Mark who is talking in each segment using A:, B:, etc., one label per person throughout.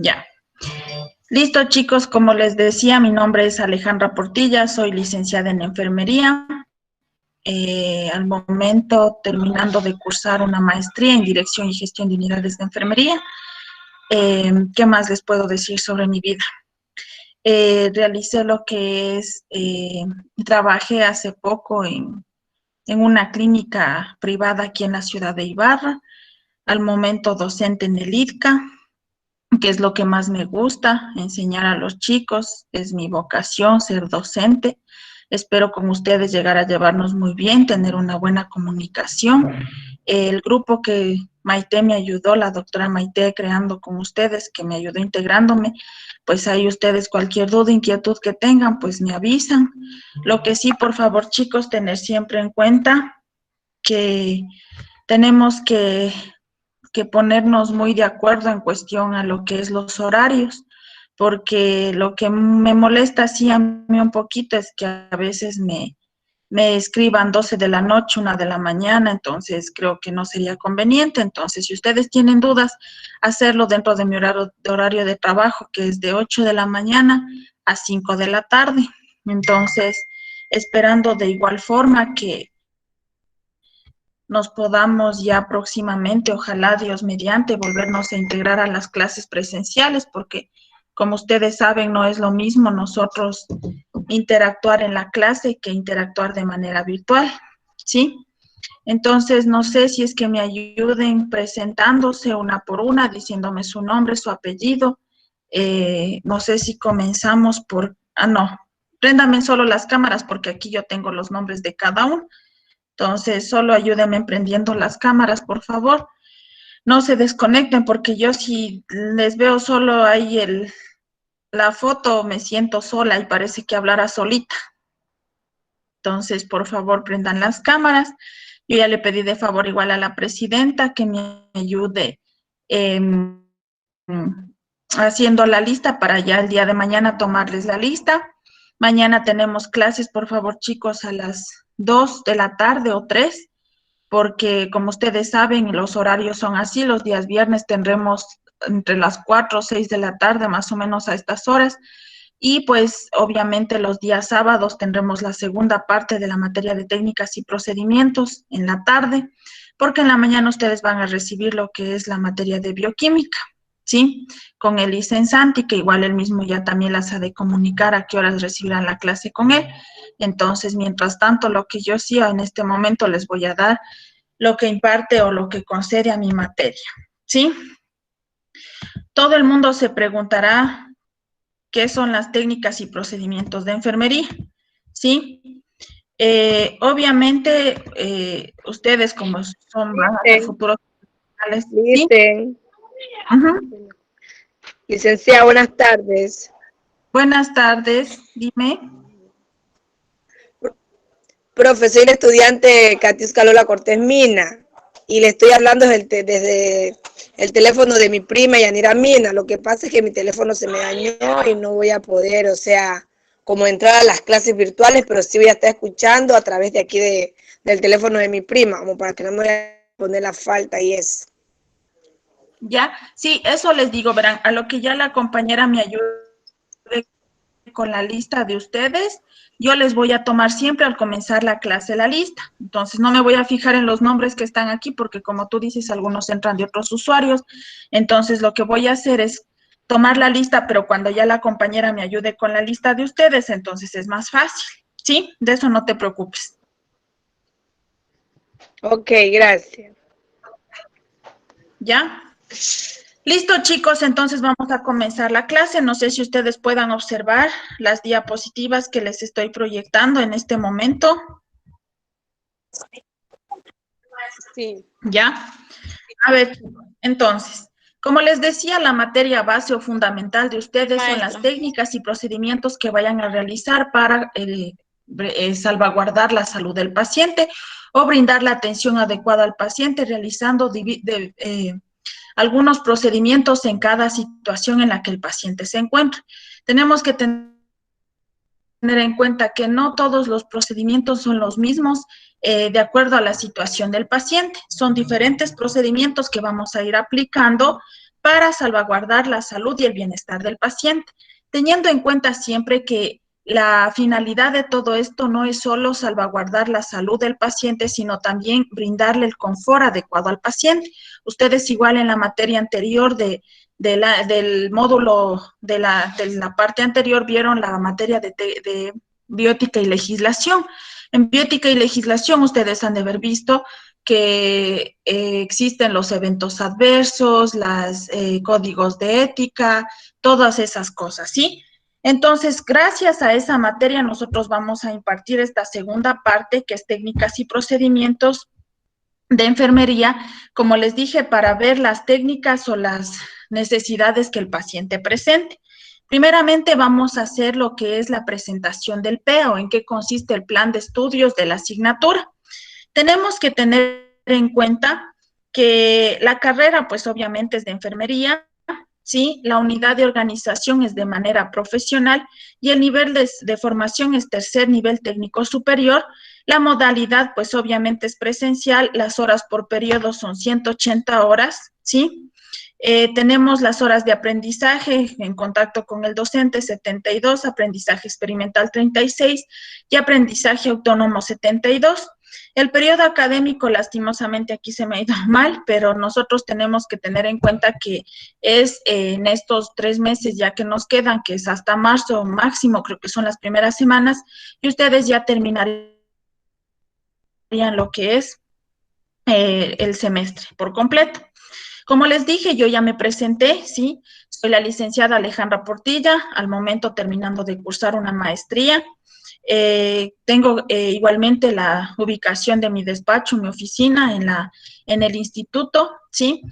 A: Ya. Listo, chicos, como les decía, mi nombre es Alejandra Portilla, soy licenciada en enfermería. Al momento terminando de cursar una maestría en Dirección y Gestión de Unidades de Enfermería. ¿Qué más les puedo decir sobre mi vida? Realicé lo que es, trabajé hace poco en una clínica privada aquí en la ciudad de Ibarra, al momento docente en el ITCA, que es lo que más me gusta, enseñar a los chicos, es mi vocación ser docente. Espero con ustedes llegar a llevarnos muy bien, tener una buena comunicación. El grupo que Maite me ayudó, la doctora Maite, creando con ustedes, que me ayudó integrándome, pues ahí ustedes cualquier duda, inquietud que tengan, pues me avisan. Lo que sí, por favor, chicos, tener siempre en cuenta que tenemos que ponernos muy de acuerdo en cuestión a lo que es los horarios, porque lo que me molesta así a mí un poquito es que a veces me escriban 12 de la noche, 1 de la mañana, entonces creo que no sería conveniente. Entonces, si ustedes tienen dudas, hacerlo dentro de mi horario de trabajo, que es de 8 de la mañana a 5 de la tarde. Entonces, esperando de igual forma que nos podamos ya próximamente, ojalá Dios mediante, volvernos a integrar a las clases presenciales, porque como ustedes saben, no es lo mismo nosotros interactuar en la clase que interactuar de manera virtual, ¿sí? Entonces, no sé si es que me ayuden presentándose una por una, diciéndome su nombre, su apellido. No sé si comenzamos por... no, préndame solo las cámaras porque aquí yo tengo los nombres de cada uno. Entonces, solo ayúdenme prendiendo las cámaras, por favor. No se desconecten porque yo si les veo solo ahí la foto, me siento sola y parece que hablara solita. Entonces, por favor, prendan las cámaras. Yo ya le pedí de favor igual a la presidenta que me ayude eh, haciendo la lista para ya el día de mañana tomarles la lista. Mañana tenemos clases, por favor, chicos, a las 2 de la tarde o 3, porque como ustedes saben, los horarios son así. Los días viernes tendremos entre las 4 o 6 de la tarde, más o menos a estas horas. Y pues obviamente los días sábados tendremos la segunda parte de la materia de técnicas y procedimientos en la tarde, porque en la mañana ustedes van a recibir lo que es la materia de bioquímica, ¿sí? Con el licenciante, que igual él mismo ya también las ha de comunicar a qué horas recibirán la clase con él. Entonces, mientras tanto, lo que yo sí en este momento les voy a dar lo que imparte o lo que concede a mi materia, ¿sí? Todo el mundo se preguntará qué son las técnicas y procedimientos de enfermería, ¿sí? Obviamente, ustedes como son van a ser futuros profesionales, ¿sí?
B: Licenciada, buenas tardes.
A: Buenas tardes, dime.
B: Profe, soy la estudiante Katiuska Lola Cortés Mina y le estoy hablando desde el teléfono de mi prima Yanira Mina. Lo que pasa es que mi teléfono se me dañó y no voy a poder, o sea, como entrar a las clases virtuales, pero sí voy a estar escuchando a través de aquí del teléfono de mi prima, como para que no me vaya a poner la falta y eso.
A: Ya, sí, eso les digo, verán, a lo que ya la compañera me ayude con la lista de ustedes, yo les voy a tomar siempre al comenzar la clase la lista. Entonces, no me voy a fijar en los nombres que están aquí porque, como tú dices, algunos entran de otros usuarios. Entonces, lo que voy a hacer es tomar la lista, pero cuando ya la compañera me ayude con la lista de ustedes, entonces es más fácil, ¿sí? De eso no te preocupes.
B: Ok, gracias.
A: ¿Ya? Listo, chicos, entonces vamos a comenzar la clase. No sé si ustedes puedan observar las diapositivas que les estoy proyectando en este momento.
B: Sí.
A: ¿Ya? A ver, entonces, como les decía, la materia base o fundamental de ustedes son las técnicas y procedimientos que vayan a realizar para salvaguardar la salud del paciente o brindar la atención adecuada al paciente, realizando algunos procedimientos en cada situación en la que el paciente se encuentra. Tenemos que tener en cuenta que no todos los procedimientos son los mismos de acuerdo a la situación del paciente. Son diferentes procedimientos que vamos a ir aplicando para salvaguardar la salud y el bienestar del paciente, teniendo en cuenta siempre que la finalidad de todo esto no es solo salvaguardar la salud del paciente, sino también brindarle el confort adecuado al paciente. Ustedes igual en la materia anterior del módulo de la parte anterior vieron la materia de biótica y legislación. En biótica y legislación ustedes han de haber visto que existen los eventos adversos, los códigos de ética, todas esas cosas, ¿sí? Entonces, gracias a esa materia, nosotros vamos a impartir esta segunda parte, que es técnicas y procedimientos de enfermería, como les dije, para ver las técnicas o las necesidades que el paciente presente. Primeramente vamos a hacer lo que es la presentación del PEA o en qué consiste el plan de estudios de la asignatura. Tenemos que tener en cuenta que la carrera, pues obviamente es de enfermería, ¿sí? La unidad de organización es de manera profesional y el nivel de formación es tercer nivel técnico superior. La modalidad, pues obviamente es presencial, las horas por periodo son 180 horas, ¿sí? Tenemos las horas de aprendizaje en contacto con el docente, 72, aprendizaje experimental 36 y aprendizaje autónomo 72. El periodo académico, lastimosamente, aquí se me ha ido mal, pero nosotros tenemos que tener en cuenta que es en estos 3 meses ya que nos quedan, que es hasta marzo máximo, creo que son las primeras semanas, y ustedes ya terminarían lo que es el semestre por completo. Como les dije, yo ya me presenté, ¿sí? Soy la licenciada Alejandra Portilla, al momento terminando de cursar una maestría. Tengo igualmente la ubicación de mi despacho, mi oficina en el instituto, ¿sí?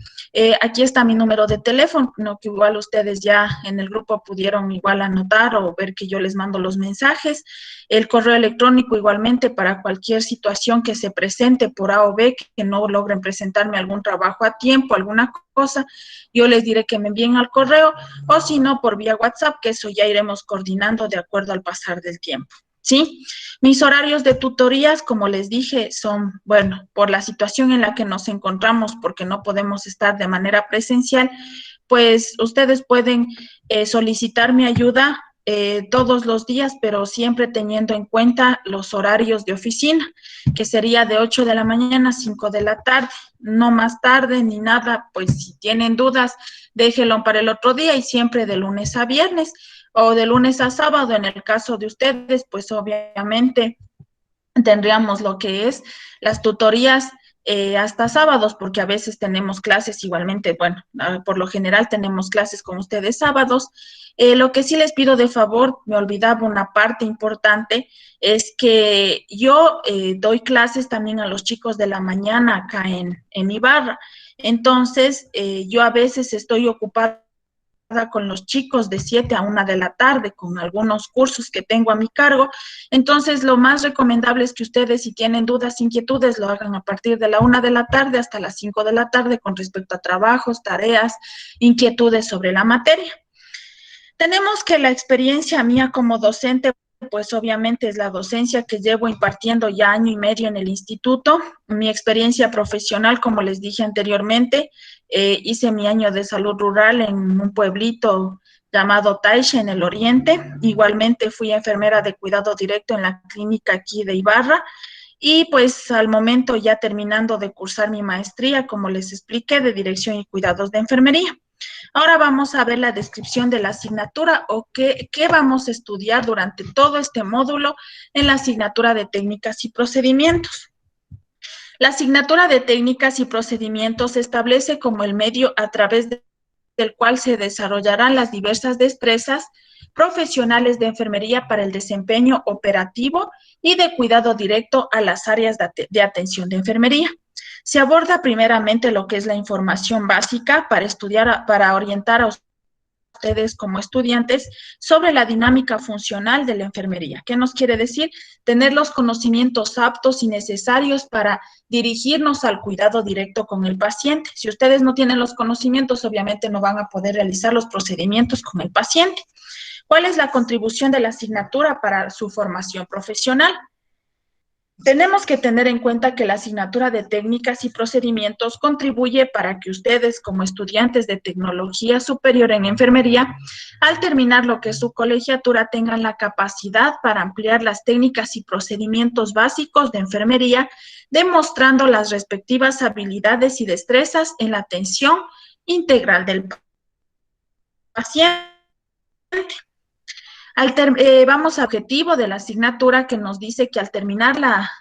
A: Aquí está mi número de teléfono, que igual ustedes ya en el grupo pudieron igual anotar o ver que yo les mando los mensajes. El correo electrónico igualmente para cualquier situación que se presente por A o B, que no logren presentarme algún trabajo a tiempo, alguna cosa, yo les diré que me envíen al correo o si no por vía WhatsApp, que eso ya iremos coordinando de acuerdo al pasar del tiempo. ¿Sí? Mis horarios de tutorías, como les dije, son, bueno, por la situación en la que nos encontramos, porque no podemos estar de manera presencial, pues ustedes pueden solicitar mi ayuda todos los días, pero siempre teniendo en cuenta los horarios de oficina, que sería de 8 de la mañana a 5 de la tarde, no más tarde ni nada, pues si tienen dudas, déjenlo para el otro día y siempre de lunes a viernes o de lunes a sábado. En el caso de ustedes, pues obviamente tendríamos lo que es las tutorías hasta sábados, porque a veces tenemos clases igualmente, bueno, por lo general tenemos clases con ustedes sábados. Lo que sí les pido de favor, me olvidaba una parte importante, es que yo doy clases también a los chicos de la mañana acá en Ibarra. Entonces, yo a veces estoy ocupada con los chicos de 7 a 1 de la tarde, con algunos cursos que tengo a mi cargo. Entonces, lo más recomendable es que ustedes, si tienen dudas, inquietudes, lo hagan a partir de la 1 de la tarde hasta las 5 de la tarde con respecto a trabajos, tareas, inquietudes sobre la materia. Tenemos que la experiencia mía como docente, pues obviamente es la docencia que llevo impartiendo ya año y medio en el instituto. Mi experiencia profesional, como les dije anteriormente, hice mi año de salud rural en un pueblito llamado Taixe, en el oriente. Igualmente fui enfermera de cuidado directo en la clínica aquí de Ibarra. Y pues al momento ya terminando de cursar mi maestría, como les expliqué, de dirección y cuidados de enfermería. Ahora vamos a ver la descripción de la asignatura o qué vamos a estudiar durante todo este módulo en la asignatura de técnicas y procedimientos. La asignatura de técnicas y procedimientos se establece como el medio a través del cual se desarrollarán las diversas destrezas profesionales de enfermería para el desempeño operativo y de cuidado directo a las áreas de atención de enfermería. Se aborda primeramente lo que es la información básica para estudiar, para orientar a ustedes como estudiantes sobre la dinámica funcional de la enfermería. ¿Qué nos quiere decir? Tener los conocimientos aptos y necesarios para dirigirnos al cuidado directo con el paciente. Si ustedes no tienen los conocimientos, obviamente no van a poder realizar los procedimientos con el paciente. ¿Cuál es la contribución de la asignatura para su formación profesional? Tenemos que tener en cuenta que la asignatura de técnicas y procedimientos contribuye para que ustedes, como estudiantes de tecnología superior en enfermería, al terminar lo que es su colegiatura, tengan la capacidad para ampliar las técnicas y procedimientos básicos de enfermería, demostrando las respectivas habilidades y destrezas en la atención integral del paciente. Vamos a objetivo de la asignatura, que nos dice que al terminar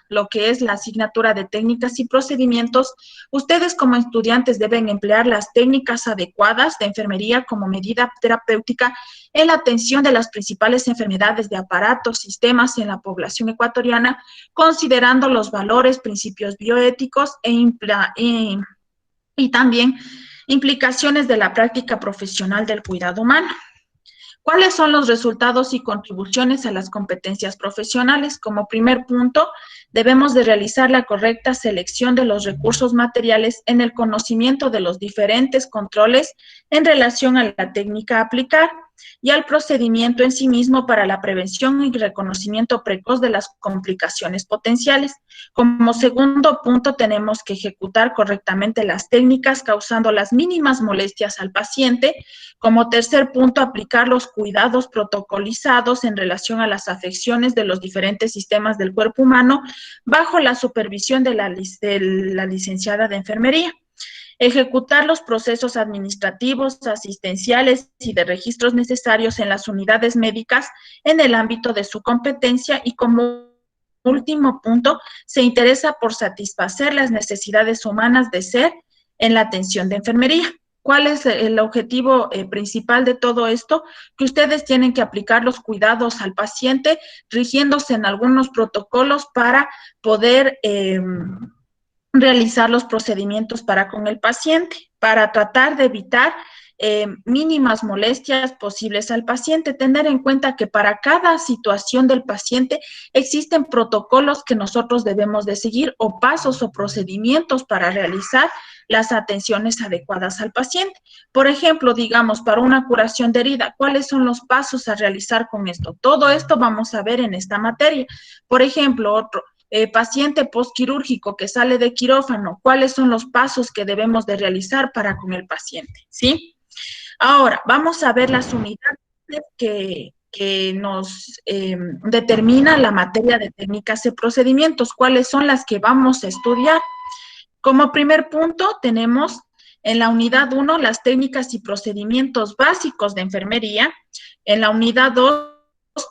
A: lo que es la asignatura de técnicas y procedimientos, ustedes como estudiantes deben emplear las técnicas adecuadas de enfermería como medida terapéutica en la atención de las principales enfermedades de aparatos, sistemas en la población ecuatoriana, considerando los valores, principios bioéticos y también implicaciones de la práctica profesional del cuidado humano. ¿Cuáles son los resultados y contribuciones a las competencias profesionales? Como primer punto, debemos de realizar la correcta selección de los recursos materiales en el conocimiento de los diferentes controles en relación a la técnica a aplicar y al procedimiento en sí mismo para la prevención y reconocimiento precoz de las complicaciones potenciales. Como segundo punto, tenemos que ejecutar correctamente las técnicas causando las mínimas molestias al paciente. Como tercer punto, aplicar los cuidados protocolizados en relación a las afecciones de los diferentes sistemas del cuerpo humano bajo la supervisión de la licenciada de enfermería. Ejecutar los procesos administrativos, asistenciales y de registros necesarios en las unidades médicas en el ámbito de su competencia y como último punto, se interesa por satisfacer las necesidades humanas de ser en la atención de enfermería. ¿Cuál es el objetivo principal de todo esto? Que ustedes tienen que aplicar los cuidados al paciente rigiéndose en algunos protocolos para poder realizar los procedimientos para con el paciente, para tratar de evitar mínimas molestias posibles al paciente. Tener en cuenta que para cada situación del paciente existen protocolos que nosotros debemos de seguir o pasos o procedimientos para realizar las atenciones adecuadas al paciente. Por ejemplo, digamos, para una curación de herida, ¿cuáles son los pasos a realizar con esto? Todo esto vamos a ver en esta materia. Por ejemplo, otro, paciente postquirúrgico que sale de quirófano, ¿cuáles son los pasos que debemos de realizar para con el paciente? ¿Sí? Ahora, vamos a ver las unidades que nos determina la materia de técnicas y procedimientos, cuáles son las que vamos a estudiar. Como primer punto, tenemos en la unidad 1 las técnicas y procedimientos básicos de enfermería. En la unidad 2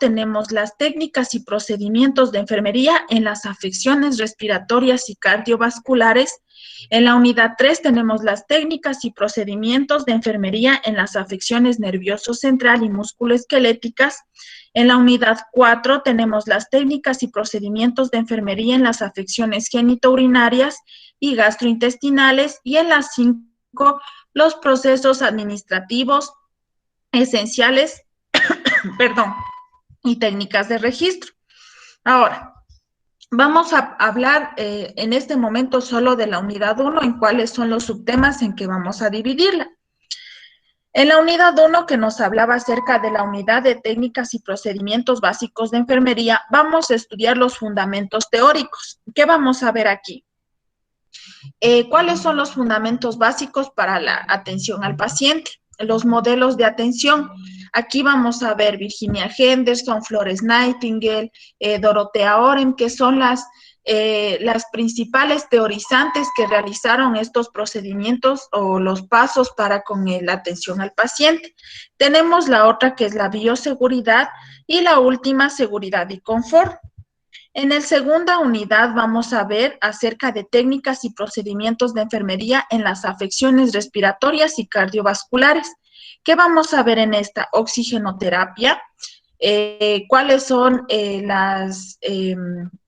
A: tenemos las técnicas y procedimientos de enfermería en las afecciones respiratorias y cardiovasculares. En la unidad 3 tenemos las técnicas y procedimientos de enfermería en las afecciones nervioso central y musculoesqueléticas. En la unidad 4 tenemos las técnicas y procedimientos de enfermería en las afecciones genitourinarias y gastrointestinales. Y en la 5, los procesos administrativos esenciales, perdón, y técnicas de registro. Ahora, vamos a hablar en este momento solo de la unidad 1, en cuáles son los subtemas en que vamos a dividirla. En la unidad 1, que nos hablaba acerca de la unidad de técnicas y procedimientos básicos de enfermería, vamos a estudiar los fundamentos teóricos. ¿Qué vamos a ver aquí? ¿Cuáles son los fundamentos básicos para la atención al paciente? Los modelos de atención. Aquí vamos a ver Virginia Henderson, Florence Nightingale, Dorothea Oren, que son las principales teorizantes que realizaron estos procedimientos o los pasos para con la atención al paciente. Tenemos la otra, que es la bioseguridad, y la última, seguridad y confort. En la segunda unidad vamos a ver acerca de técnicas y procedimientos de enfermería en las afecciones respiratorias y cardiovasculares. ¿Qué vamos a ver en esta? Oxigenoterapia. ¿Cuáles son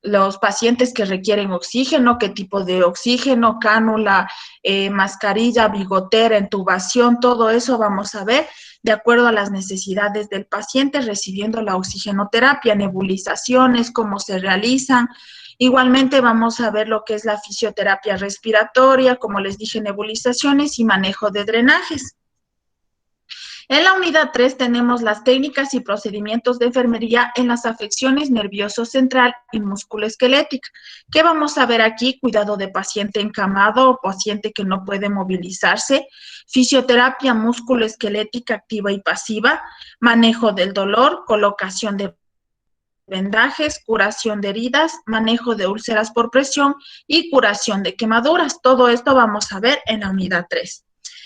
A: los pacientes que requieren oxígeno? ¿Qué tipo de oxígeno? Cánula, mascarilla, bigotera, intubación, todo eso vamos a ver de acuerdo a las necesidades del paciente recibiendo la oxigenoterapia, nebulizaciones, cómo se realizan. Igualmente vamos a ver lo que es la fisioterapia respiratoria, como les dije, nebulizaciones y manejo de drenajes. En la unidad 3 tenemos las técnicas y procedimientos de enfermería en las afecciones nervioso central y musculoesquelética. ¿Qué vamos a ver aquí? Cuidado de paciente encamado o paciente que no puede movilizarse, fisioterapia musculoesquelética activa y pasiva, manejo del dolor, colocación de vendajes, curación de heridas, manejo de úlceras por presión y curación de quemaduras. Todo esto vamos a ver en la unidad 3.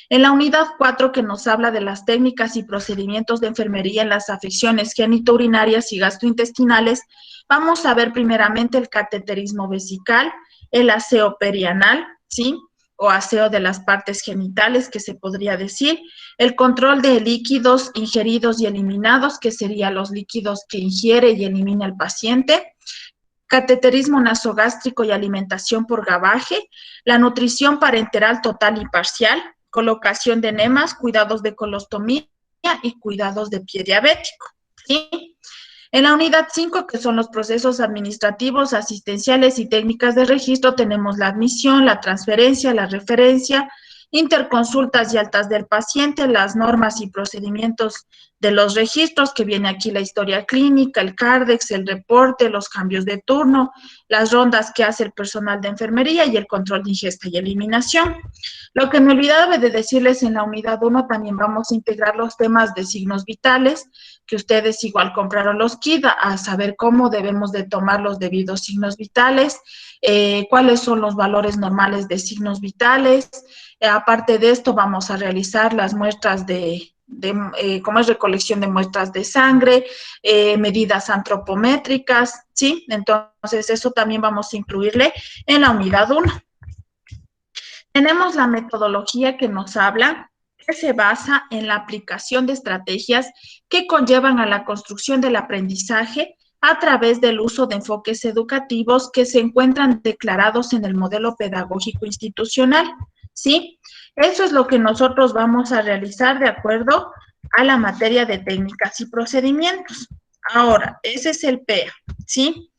A: En la unidad 4, que nos habla de las técnicas y procedimientos de enfermería en las afecciones genitourinarias y gastrointestinales, vamos a ver primeramente el cateterismo vesical, el aseo perianal, ¿sí? O aseo de las partes genitales, que se podría decir, el control de líquidos ingeridos y eliminados, que serían los líquidos que ingiere y elimina el paciente, cateterismo nasogástrico y alimentación por gabaje, la nutrición parenteral total y parcial, colocación de enemas, cuidados de colostomía y cuidados de pie diabético, ¿sí? En la unidad 5, que son los procesos administrativos, asistenciales y técnicas de registro, tenemos la admisión, la transferencia, la referencia, interconsultas y altas del paciente, las normas y procedimientos de los registros, que viene aquí la historia clínica, el CARDEX, el reporte, los cambios de turno, las rondas que hace el personal de enfermería y el control de ingesta y eliminación. Lo que me olvidaba de decirles, en la unidad 1 también vamos a integrar los temas de signos vitales, que ustedes igual compraron los kits, a saber cómo debemos de tomar los debidos signos vitales, cuáles son los valores normales de signos vitales. Aparte de esto, vamos a realizar las muestras como es recolección de muestras de sangre, medidas antropométricas, ¿sí? Entonces, eso también vamos a incluirle en la unidad 1. Tenemos la metodología que nos habla, que se basa en la aplicación de estrategias que conllevan a la construcción del aprendizaje a través del uso de enfoques educativos que se encuentran declarados en el modelo pedagógico institucional, ¿sí? Eso es lo que nosotros vamos a realizar de acuerdo a la materia de técnicas y procedimientos. Ahora, ese es el PEA, ¿sí?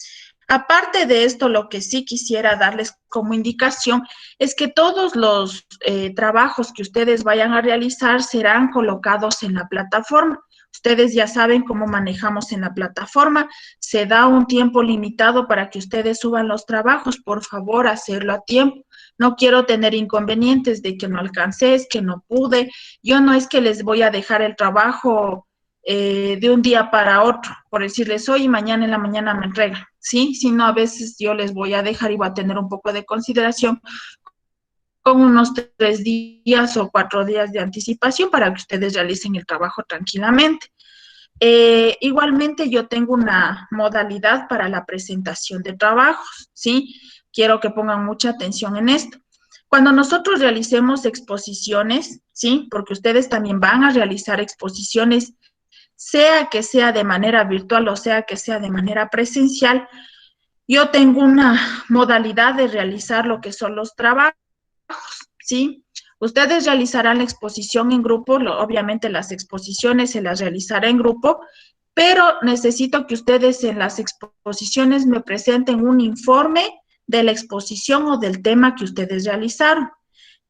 A: Aparte de esto, lo que sí quisiera darles como indicación es que todos los trabajos que ustedes vayan a realizar serán colocados en la plataforma. Ustedes ya saben cómo manejamos en la plataforma. Se da un tiempo limitado para que ustedes suban los trabajos. Por favor, hacerlo a tiempo. No quiero tener inconvenientes de que no alcancé, es que no pude. Yo no es que les voy a dejar el trabajo de un día para otro, por decirles hoy y mañana en la mañana me entregan, ¿sí? Sino a veces yo les voy a dejar y voy a tener un poco de consideración con unos 3 días o 4 días de anticipación para que ustedes realicen el trabajo tranquilamente. Igualmente yo tengo una modalidad para la presentación de trabajos, ¿sí? Quiero que pongan mucha atención en esto. Cuando nosotros realicemos exposiciones, ¿sí? Porque ustedes también van a realizar exposiciones, sea que sea de manera virtual o sea que sea de manera presencial, yo tengo una modalidad de realizar lo que son los trabajos, ¿sí? Ustedes realizarán la exposición en grupo, obviamente las exposiciones se las realizará en grupo, pero necesito que ustedes en las exposiciones me presenten un informe de la exposición o del tema que ustedes realizaron.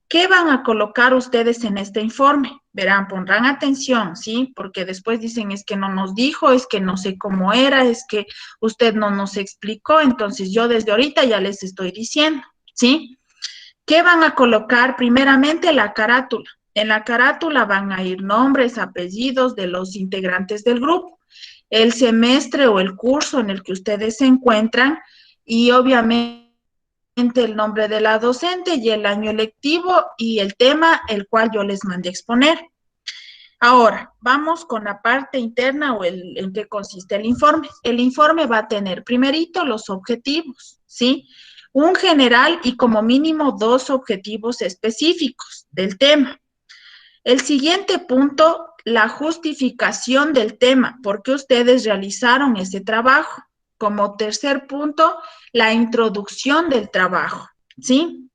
A: ¿Qué van a colocar ustedes en este informe? Verán, pondrán atención, ¿sí? Porque después dicen, es que no nos dijo, es que no sé cómo era, es que usted no nos explicó. Entonces, yo desde ahorita ya les estoy diciendo, ¿sí? ¿Qué van a colocar? Primeramente, la carátula. En la carátula van a ir nombres, apellidos de los integrantes del grupo, el semestre o el curso en el que ustedes se encuentran y obviamente el nombre de la docente y el año lectivo y el tema el cual yo les mandé exponer. Ahora, vamos con la parte interna o en qué consiste el informe. El informe va a tener primerito los objetivos, ¿sí? Un general y como mínimo 2 objetivos específicos del tema. El siguiente punto, la justificación del tema, por qué ustedes realizaron ese trabajo. Como tercer punto, la introducción del trabajo, ¿sí?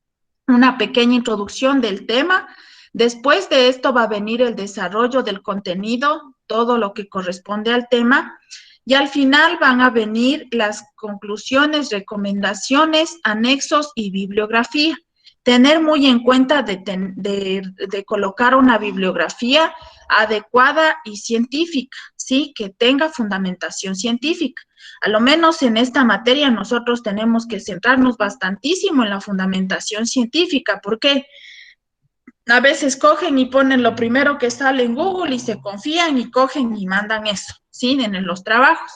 A: Una pequeña introducción del tema. Después de esto va a venir el desarrollo del contenido, todo lo que corresponde al tema. Y al final van a venir las conclusiones, recomendaciones, anexos y bibliografía. Tener muy en cuenta de colocar una bibliografía adecuada y científica, ¿sí? Que tenga fundamentación científica. A lo menos en esta materia nosotros tenemos que centrarnos bastantísimo en la fundamentación científica, porque a veces cogen y ponen lo primero que sale en Google y se confían y cogen y mandan eso, ¿sí? En los trabajos.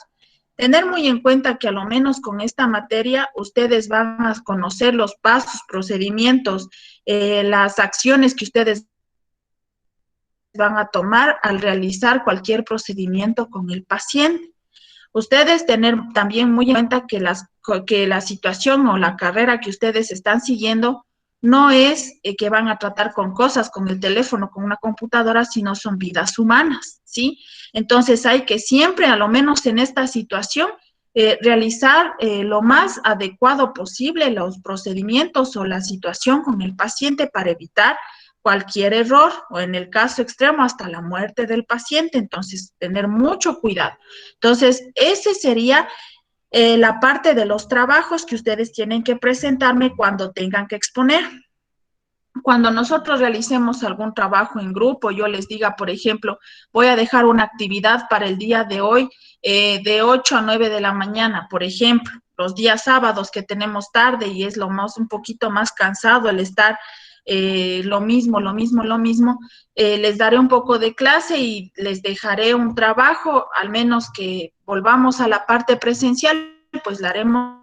A: Tener muy en cuenta que a lo menos con esta materia ustedes van a conocer los pasos, procedimientos, las acciones que ustedes van a tomar al realizar cualquier procedimiento con el paciente. Ustedes tener también muy en cuenta que la situación o la carrera que ustedes están siguiendo no es que van a tratar con cosas, con el teléfono, con una computadora, sino son vidas humanas, ¿sí? Entonces hay que siempre, a lo menos en esta situación, realizar lo más adecuado posible los procedimientos o la situación con el paciente para evitar cualquier error o en el caso extremo hasta la muerte del paciente. Entonces, tener mucho cuidado. Entonces, ese sería la parte de los trabajos que ustedes tienen que presentarme cuando tengan que exponer. Cuando nosotros realicemos algún trabajo en grupo, yo les diga, por ejemplo, voy a dejar una actividad para el día de hoy de 8 a 9 de la mañana, por ejemplo, los días sábados que tenemos tarde y es un poquito más cansado el estar lo mismo, les daré un poco de clase y les dejaré un trabajo, al menos que volvamos a la parte presencial, pues la haremos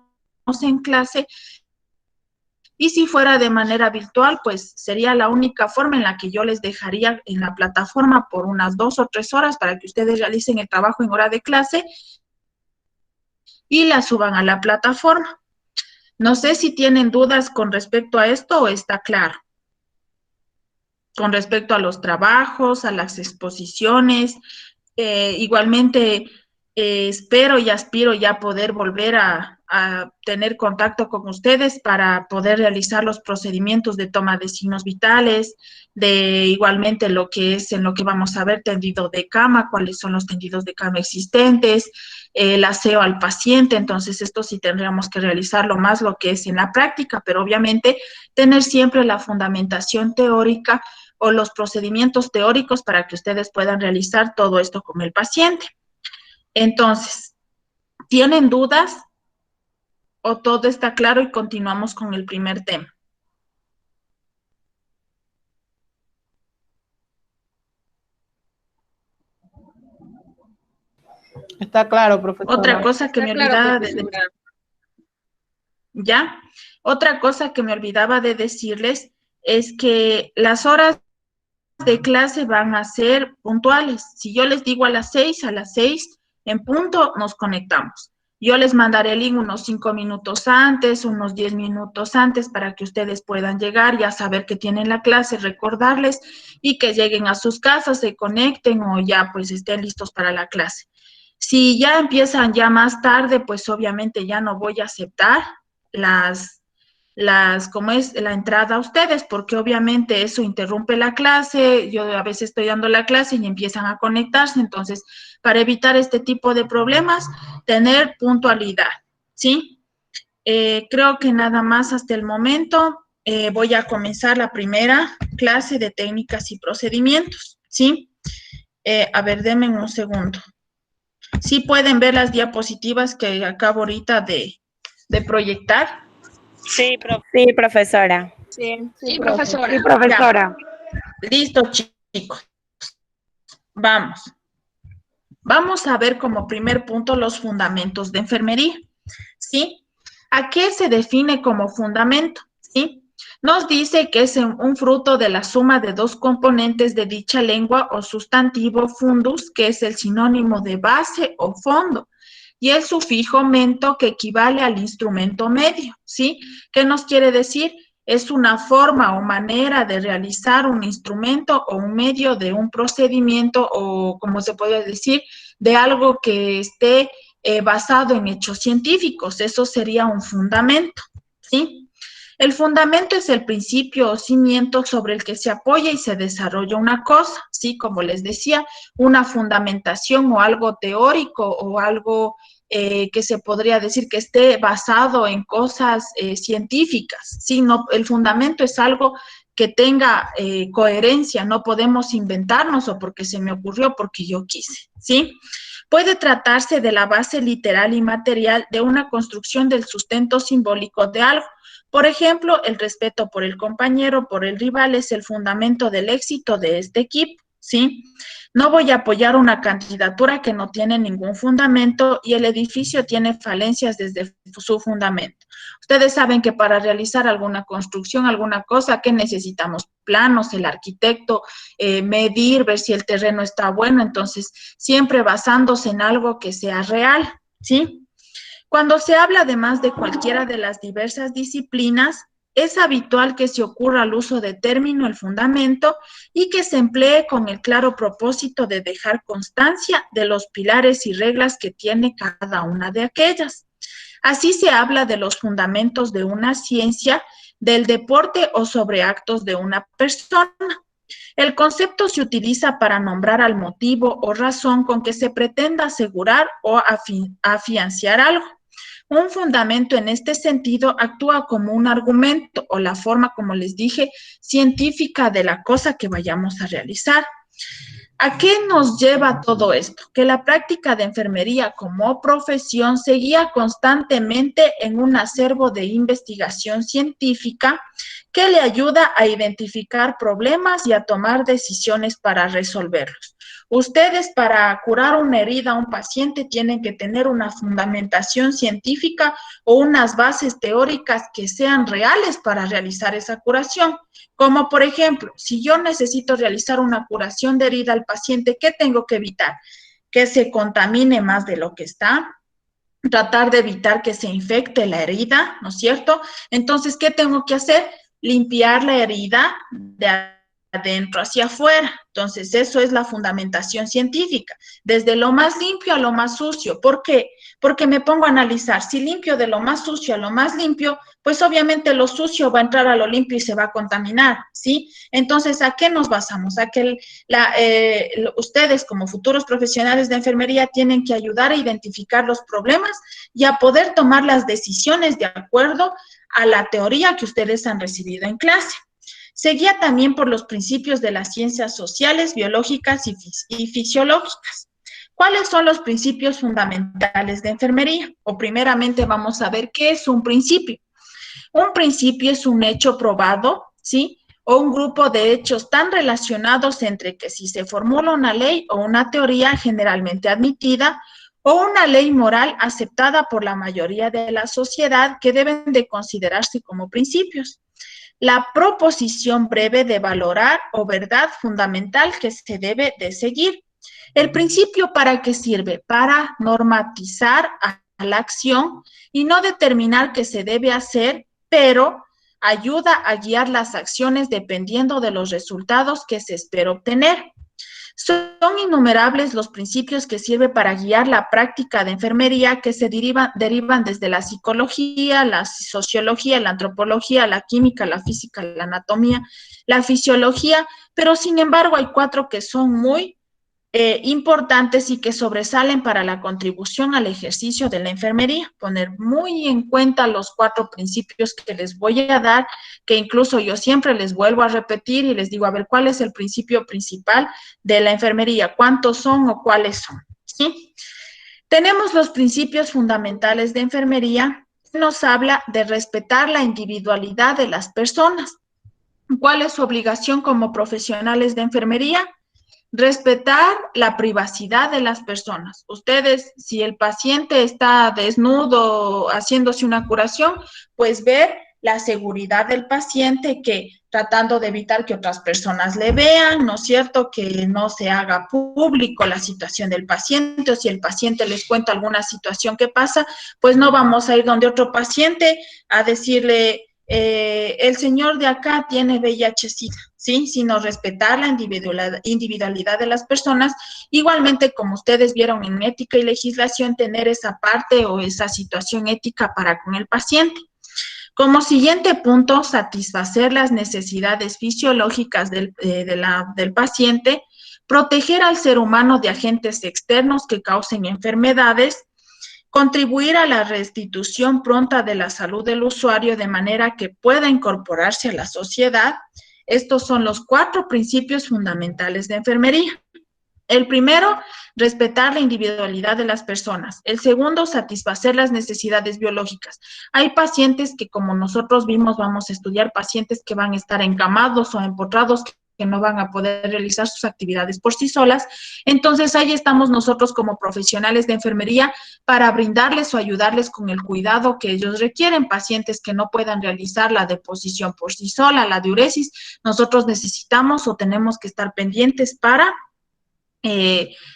A: en clase. Y si fuera de manera virtual, pues sería la única forma en la que yo les dejaría en la plataforma por unas 2 o 3 horas para que ustedes realicen el trabajo en hora de clase y la suban a la plataforma. No sé si tienen dudas con respecto a esto o está claro. Con respecto a los trabajos, a las exposiciones, igualmente espero y aspiro ya poder volver a tener contacto con ustedes para poder realizar los procedimientos de toma de signos vitales, de igualmente lo que es en lo que vamos a ver tendido de cama, cuáles son los tendidos de cama existentes, el aseo al paciente. Entonces esto sí tendríamos que realizarlo más lo que es en la práctica, pero obviamente tener siempre la fundamentación teórica o los procedimientos teóricos para que ustedes puedan realizar todo esto con el paciente. Entonces, ¿tienen dudas o todo está claro y continuamos con el primer tema?
C: Está claro, profesora.
A: Otra cosa que me olvidaba de ¿ya? Otra cosa que me olvidaba de decirles es que las horas de clase van a ser puntuales. Si yo les digo a las 6 en punto nos conectamos. Yo les mandaré el link unos 5 minutos antes, unos 10 minutos antes para que ustedes puedan llegar, ya saber que tienen la clase, recordarles y que lleguen a sus casas, se conecten o ya pues estén listos para la clase. Si ya empiezan ya más tarde, pues obviamente ya no voy a aceptar como es la entrada a ustedes, porque obviamente eso interrumpe la clase, yo a veces estoy dando la clase y empiezan a conectarse, entonces, para evitar este tipo de problemas, tener puntualidad, ¿sí? Creo que nada más hasta el momento. Voy a comenzar la primera clase de técnicas y procedimientos, ¿sí? A ver, denme un segundo. ¿Sí pueden ver las diapositivas que acabo ahorita de proyectar?
D: Sí,
E: profesora.
D: Sí, profesora.
B: Sí, profesora.
A: Listo, chicos. Vamos. Vamos a ver como primer punto los fundamentos de enfermería, ¿sí? ¿A qué se define como fundamento? ¿Sí? Nos dice que es un fruto de la suma de dos componentes de dicha lengua o sustantivo fundus, que es el sinónimo de base o fondo, y el sufijo mento, que equivale al instrumento medio, ¿sí? ¿Qué nos quiere decir? Es una forma o manera de realizar un instrumento o un medio de un procedimiento o, como se puede decir, de algo que esté basado en hechos científicos. Eso sería un fundamento, ¿sí? El fundamento es el principio o cimiento sobre el que se apoya y se desarrolla una cosa, ¿sí? Como les decía, una fundamentación o algo teórico o algo que se podría decir que esté basado en cosas científicas, ¿sí? No, el fundamento es algo que tenga coherencia, no podemos inventarnos o porque se me ocurrió, porque yo quise, ¿sí? Puede tratarse de la base literal y material de una construcción del sustento simbólico de algo. Por ejemplo, el respeto por el compañero, por el rival, es el fundamento del éxito de este equipo, ¿sí? No voy a apoyar una candidatura que no tiene ningún fundamento y el edificio tiene falencias desde su fundamento. Ustedes saben que para realizar alguna construcción, alguna cosa, ¿qué necesitamos? Planos, el arquitecto, medir, ver si el terreno está bueno, entonces siempre basándose en algo que sea real, ¿sí? Cuando se habla además de cualquiera de las diversas disciplinas, es habitual que se ocurra el uso de término el fundamento y que se emplee con el claro propósito de dejar constancia de los pilares y reglas que tiene cada una de aquellas. Así se habla de los fundamentos de una ciencia, del deporte o sobre actos de una persona. El concepto se utiliza para nombrar al motivo o razón con que se pretenda asegurar o afianzar algo. Un fundamento en este sentido actúa como un argumento o la forma, como les dije, científica de la cosa que vayamos a realizar. ¿A qué nos lleva todo esto? Que la práctica de enfermería como profesión seguía constantemente en un acervo de investigación científica que le ayuda a identificar problemas y a tomar decisiones para resolverlos. Ustedes, para curar una herida a un paciente, tienen que tener una fundamentación científica o unas bases teóricas que sean reales para realizar esa curación. Como por ejemplo, si yo necesito realizar una curación de herida al paciente, ¿qué tengo que evitar? Que se contamine más de lo que está, tratar de evitar que se infecte la herida, ¿no es cierto? Entonces, ¿qué tengo que hacer? Limpiar la herida de adentro hacia afuera. Entonces, eso es la fundamentación científica, desde lo más limpio a lo más sucio. ¿Por qué? Porque me pongo a analizar, si limpio de lo más sucio a lo más limpio, pues obviamente lo sucio va a entrar a lo limpio y se va a contaminar, ¿sí? Entonces, ¿a qué nos basamos? A que ustedes como futuros profesionales de enfermería tienen que ayudar a identificar los problemas y a poder tomar las decisiones de acuerdo a la teoría que ustedes han recibido en clase. Se guía también por los principios de las ciencias sociales, biológicas y fisiológicas. ¿Cuáles son los principios fundamentales de enfermería? O primeramente vamos a ver qué es un principio. Un principio es un hecho probado, ¿sí? O un grupo de hechos tan relacionados entre que si se formula una ley o una teoría generalmente admitida o una ley moral aceptada por la mayoría de la sociedad que deben de considerarse como principios. La proposición breve de valorar o verdad fundamental que se debe de seguir. ¿El principio para qué sirve? Para normatizar a la acción y no determinar qué se debe hacer, pero ayuda a guiar las acciones dependiendo de los resultados que se espera obtener. Son innumerables los principios que sirven para guiar la práctica de enfermería que se derivan desde la psicología, la sociología, la antropología, la química, la física, la anatomía, la fisiología, pero sin embargo hay 4 que son muy importantes y que sobresalen para la contribución al ejercicio de la enfermería. Poner muy en cuenta los 4 principios que les voy a dar, que incluso yo siempre les vuelvo a repetir y les digo, a ver, ¿cuál es el principio principal de la enfermería? ¿Cuántos son o cuáles son? ¿Sí? Tenemos los principios fundamentales de enfermería. Nos habla de respetar la individualidad de las personas. ¿Cuál es su obligación como profesionales de enfermería? Respetar la privacidad de las personas. Ustedes, si el paciente está desnudo haciéndose una curación, pues ver la seguridad del paciente, que tratando de evitar que otras personas le vean, ¿no es cierto? Que no se haga público la situación del paciente, o si el paciente les cuenta alguna situación que pasa, pues no vamos a ir donde otro paciente a decirle, el señor de acá tiene VIH-Sida, ¿sí? Sino respetar la individualidad de las personas. Igualmente, como ustedes vieron en ética y legislación, tener esa parte o esa situación ética para con el paciente. Como siguiente punto, satisfacer las necesidades fisiológicas del paciente, proteger al ser humano de agentes externos que causen enfermedades, Contribuir a la restitución pronta de la salud del usuario de manera que pueda incorporarse a la sociedad. Estos son los 4 principios fundamentales de enfermería. El primero, respetar la individualidad de las personas. El segundo, satisfacer las necesidades biológicas. Hay pacientes que, como nosotros vimos, vamos a estudiar pacientes que van a estar encamados o empotrados, que no van a poder realizar sus actividades por sí solas. Entonces, ahí estamos nosotros como profesionales de enfermería para brindarles o ayudarles con el cuidado que ellos requieren. Pacientes que no puedan realizar la deposición por sí sola, la diuresis, nosotros necesitamos o tenemos que estar pendientes para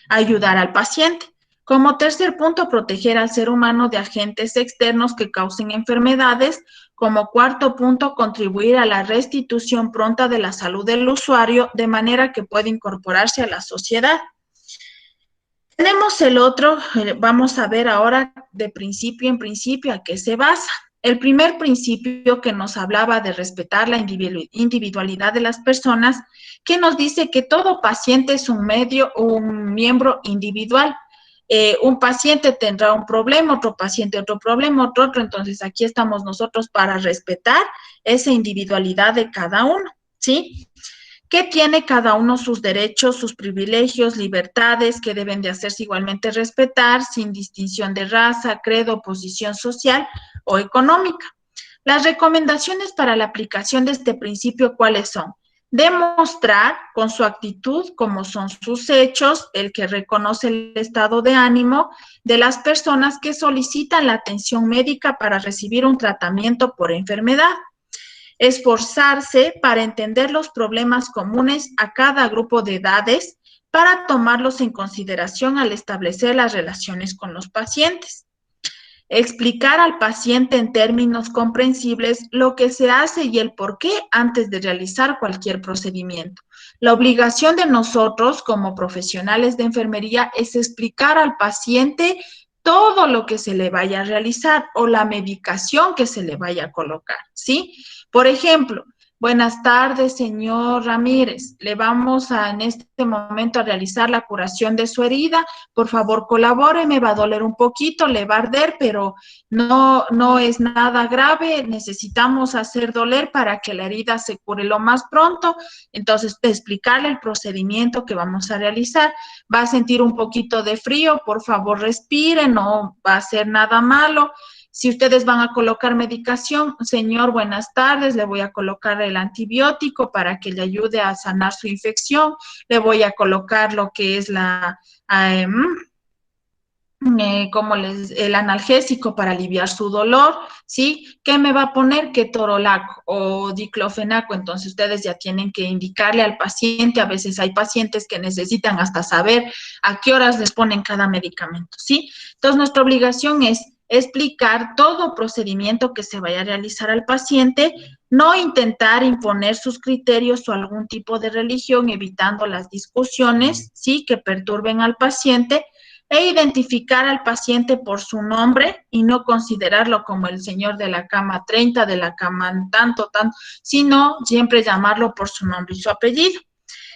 A: ayudar al paciente. Como tercer punto, proteger al ser humano de agentes externos que causen enfermedades. Como cuarto punto, contribuir a la restitución pronta de la salud del usuario de manera que pueda incorporarse a la sociedad. Tenemos el otro, vamos a ver ahora de principio en principio a qué se basa. El primer principio que nos hablaba de respetar la individualidad de las personas, que nos dice que todo paciente es un miembro individual. Un paciente tendrá un problema, otro paciente otro problema, otro. Entonces, aquí estamos nosotros para respetar esa individualidad de cada uno, ¿sí? Que tiene cada uno sus derechos, sus privilegios, libertades que deben de hacerse igualmente respetar sin distinción de raza, credo, posición social o económica. Las recomendaciones para la aplicación de este principio, ¿cuáles son? Demostrar con su actitud cómo son sus hechos, el que reconoce el estado de ánimo de las personas que solicitan la atención médica para recibir un tratamiento por enfermedad. Esforzarse para entender los problemas comunes a cada grupo de edades para tomarlos en consideración al establecer las relaciones con los pacientes. Explicar al paciente en términos comprensibles lo que se hace y el por qué antes de realizar cualquier procedimiento. La obligación de nosotros como profesionales de enfermería es explicar al paciente todo lo que se le vaya a realizar o la medicación que se le vaya a colocar, ¿sí? Por ejemplo, buenas tardes, señor Ramírez. Le vamos en este momento a realizar la curación de su herida. Por favor, colabore, me va a doler un poquito, le va a arder, pero no es nada grave. Necesitamos hacer doler para que la herida se cure lo más pronto. Entonces, explicarle el procedimiento que vamos a realizar. Va a sentir un poquito de frío, por favor, respire, no va a ser nada malo. Si ustedes van a colocar medicación, señor, buenas tardes, le voy a colocar el antibiótico para que le ayude a sanar su infección, le voy a colocar lo que es el analgésico para aliviar su dolor, ¿sí? ¿Qué me va a poner? Ketorolaco o diclofenaco. Entonces, ustedes ya tienen que indicarle al paciente, a veces hay pacientes que necesitan hasta saber a qué horas les ponen cada medicamento, ¿sí? Entonces, nuestra obligación es explicar todo procedimiento que se vaya a realizar al paciente, no intentar imponer sus criterios o algún tipo de religión, evitando las discusiones, ¿sí? Que perturben al paciente, e identificar al paciente por su nombre y no considerarlo como el señor de la cama 30, de la cama tanto, sino siempre llamarlo por su nombre y su apellido.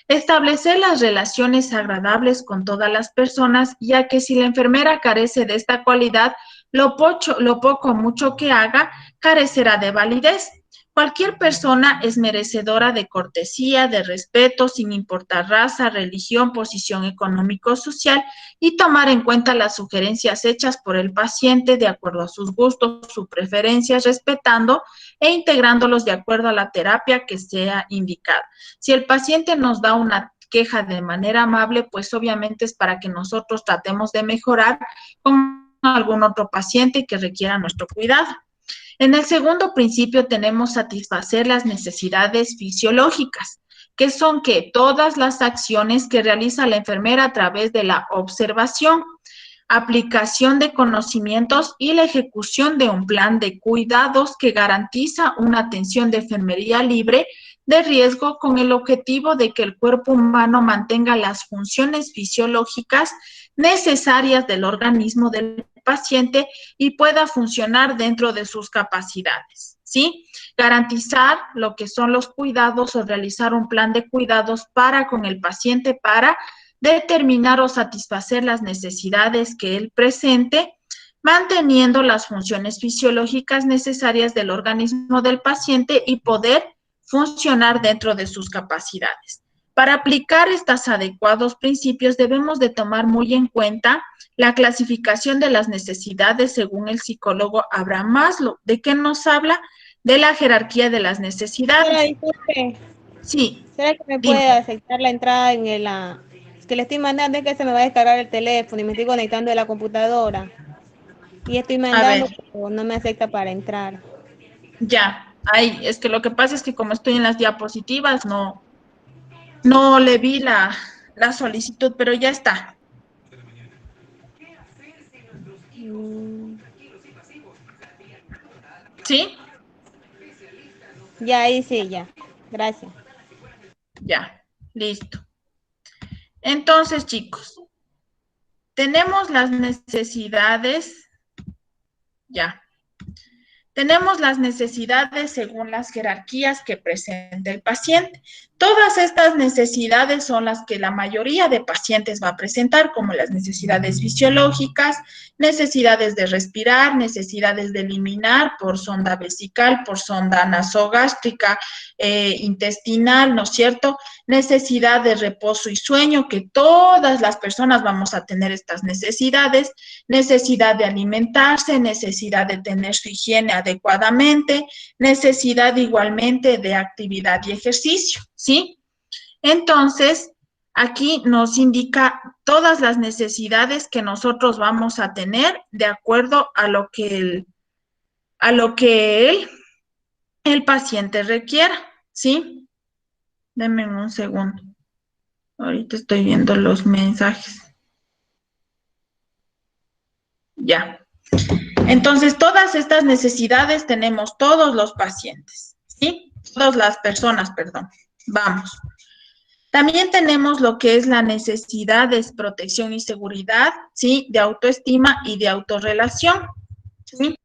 A: Establecer las relaciones agradables con todas las personas, ya que si la enfermera carece de esta cualidad, lo poco o mucho que haga carecerá de validez. Cualquier persona es merecedora de cortesía, de respeto, sin importar raza, religión, posición económico-social, y tomar en cuenta las sugerencias hechas por el paciente de acuerdo a sus gustos, sus preferencias, respetando e integrándolos de acuerdo a la terapia que sea indicada. Si el paciente nos da una queja de manera amable, pues obviamente es para que nosotros tratemos de mejorar con algún otro paciente que requiera nuestro cuidado. En el segundo principio tenemos satisfacer las necesidades fisiológicas, que son que todas las acciones que realiza la enfermera a través de la observación, aplicación de conocimientos y la ejecución de un plan de cuidados que garantiza una atención de enfermería libre de riesgo con el objetivo de que el cuerpo humano mantenga las funciones fisiológicas necesarias del organismo del paciente y pueda funcionar dentro de sus capacidades, ¿sí? Garantizar lo que son los cuidados o realizar un plan de cuidados para con el paciente para determinar o satisfacer las necesidades que él presente, manteniendo las funciones fisiológicas necesarias del organismo del paciente y poder funcionar dentro de sus capacidades. Para aplicar estos adecuados principios debemos de tomar muy en cuenta la clasificación de las necesidades según el psicólogo Abraham Maslow. ¿De qué nos habla? De la jerarquía de las necesidades.
C: Señora, disculpe.
A: Sí.
C: ¿Será que me
A: dime.
C: puede aceptar la entrada en el... Es que le estoy mandando, es que se me va a descargar el teléfono y me estoy conectando de la computadora. Y estoy mandando, pero no me acepta para entrar.
A: Ya, ahí, es que lo que pasa es que como estoy en las diapositivas, no le vi la solicitud, pero ya está. ¿Sí?
C: Ya, ahí sí, ya. Gracias.
A: Ya, listo. Entonces, chicos, tenemos las necesidades, ya. Tenemos las necesidades según las jerarquías que presenta el paciente. Todas estas necesidades son las que la mayoría de pacientes va a presentar, como las necesidades fisiológicas, necesidades de respirar, necesidades de eliminar por sonda vesical, por sonda nasogástrica, intestinal, ¿no es cierto? Necesidad de reposo y sueño, que todas las personas vamos a tener estas necesidades, necesidad de alimentarse, necesidad de tener su higiene adecuadamente, necesidad igualmente de actividad y ejercicio, ¿sí? Entonces, aquí nos indica todas las necesidades que nosotros vamos a tener de acuerdo a lo que el paciente requiera, ¿sí? Denme un segundo. Ahorita estoy viendo los mensajes. Ya. Entonces, todas estas necesidades tenemos todos los pacientes, ¿sí? Todas las personas, perdón. Vamos. También tenemos lo que es la necesidad de protección y seguridad, ¿sí? De autoestima y de autorrelación, ¿sí?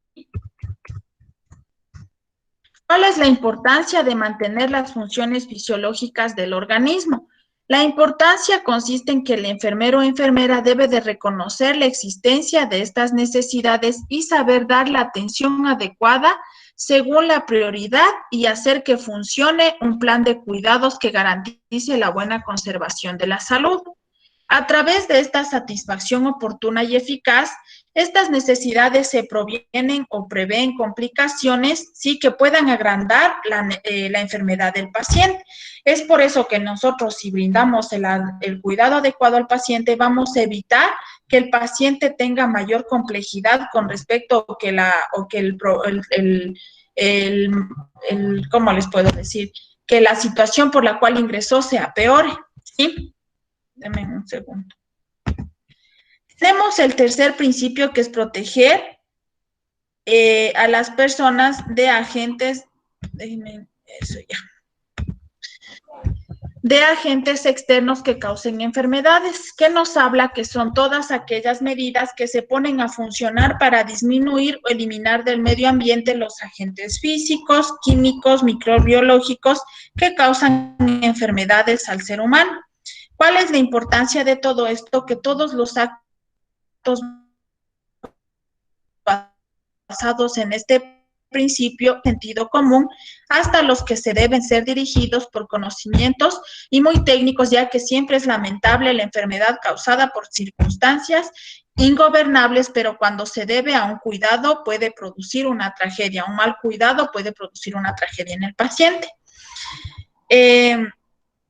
A: ¿Cuál es la importancia de mantener las funciones fisiológicas del organismo? La importancia consiste en que el enfermero o enfermera debe de reconocer la existencia de estas necesidades y saber dar la atención adecuada según la prioridad y hacer que funcione un plan de cuidados que garantice la buena conservación de la salud. A través de esta satisfacción oportuna y eficaz, estas necesidades se provienen o prevén complicaciones, sí, que puedan agrandar la enfermedad del paciente. Es por eso que nosotros, si brindamos el cuidado adecuado al paciente, vamos a evitar que el paciente tenga mayor complejidad con respecto a ¿cómo les puedo decir? Que la situación por la cual ingresó sea peor, ¿sí? Deme un segundo. Tenemos el tercer principio, que es proteger a las personas de agentes, déjenme eso ya, de agentes externos que causen enfermedades, que nos habla que son todas aquellas medidas que se ponen a funcionar para disminuir o eliminar del medio ambiente los agentes físicos, químicos, microbiológicos que causan enfermedades al ser humano. ¿Cuál es la importancia de todo esto? Que todos los actos basados en este principio, sentido común, hasta los que se deben ser dirigidos por conocimientos y muy técnicos, ya que siempre es lamentable la enfermedad causada por circunstancias ingobernables, pero cuando se debe a un cuidado puede producir una tragedia, un mal cuidado puede producir una tragedia en el paciente.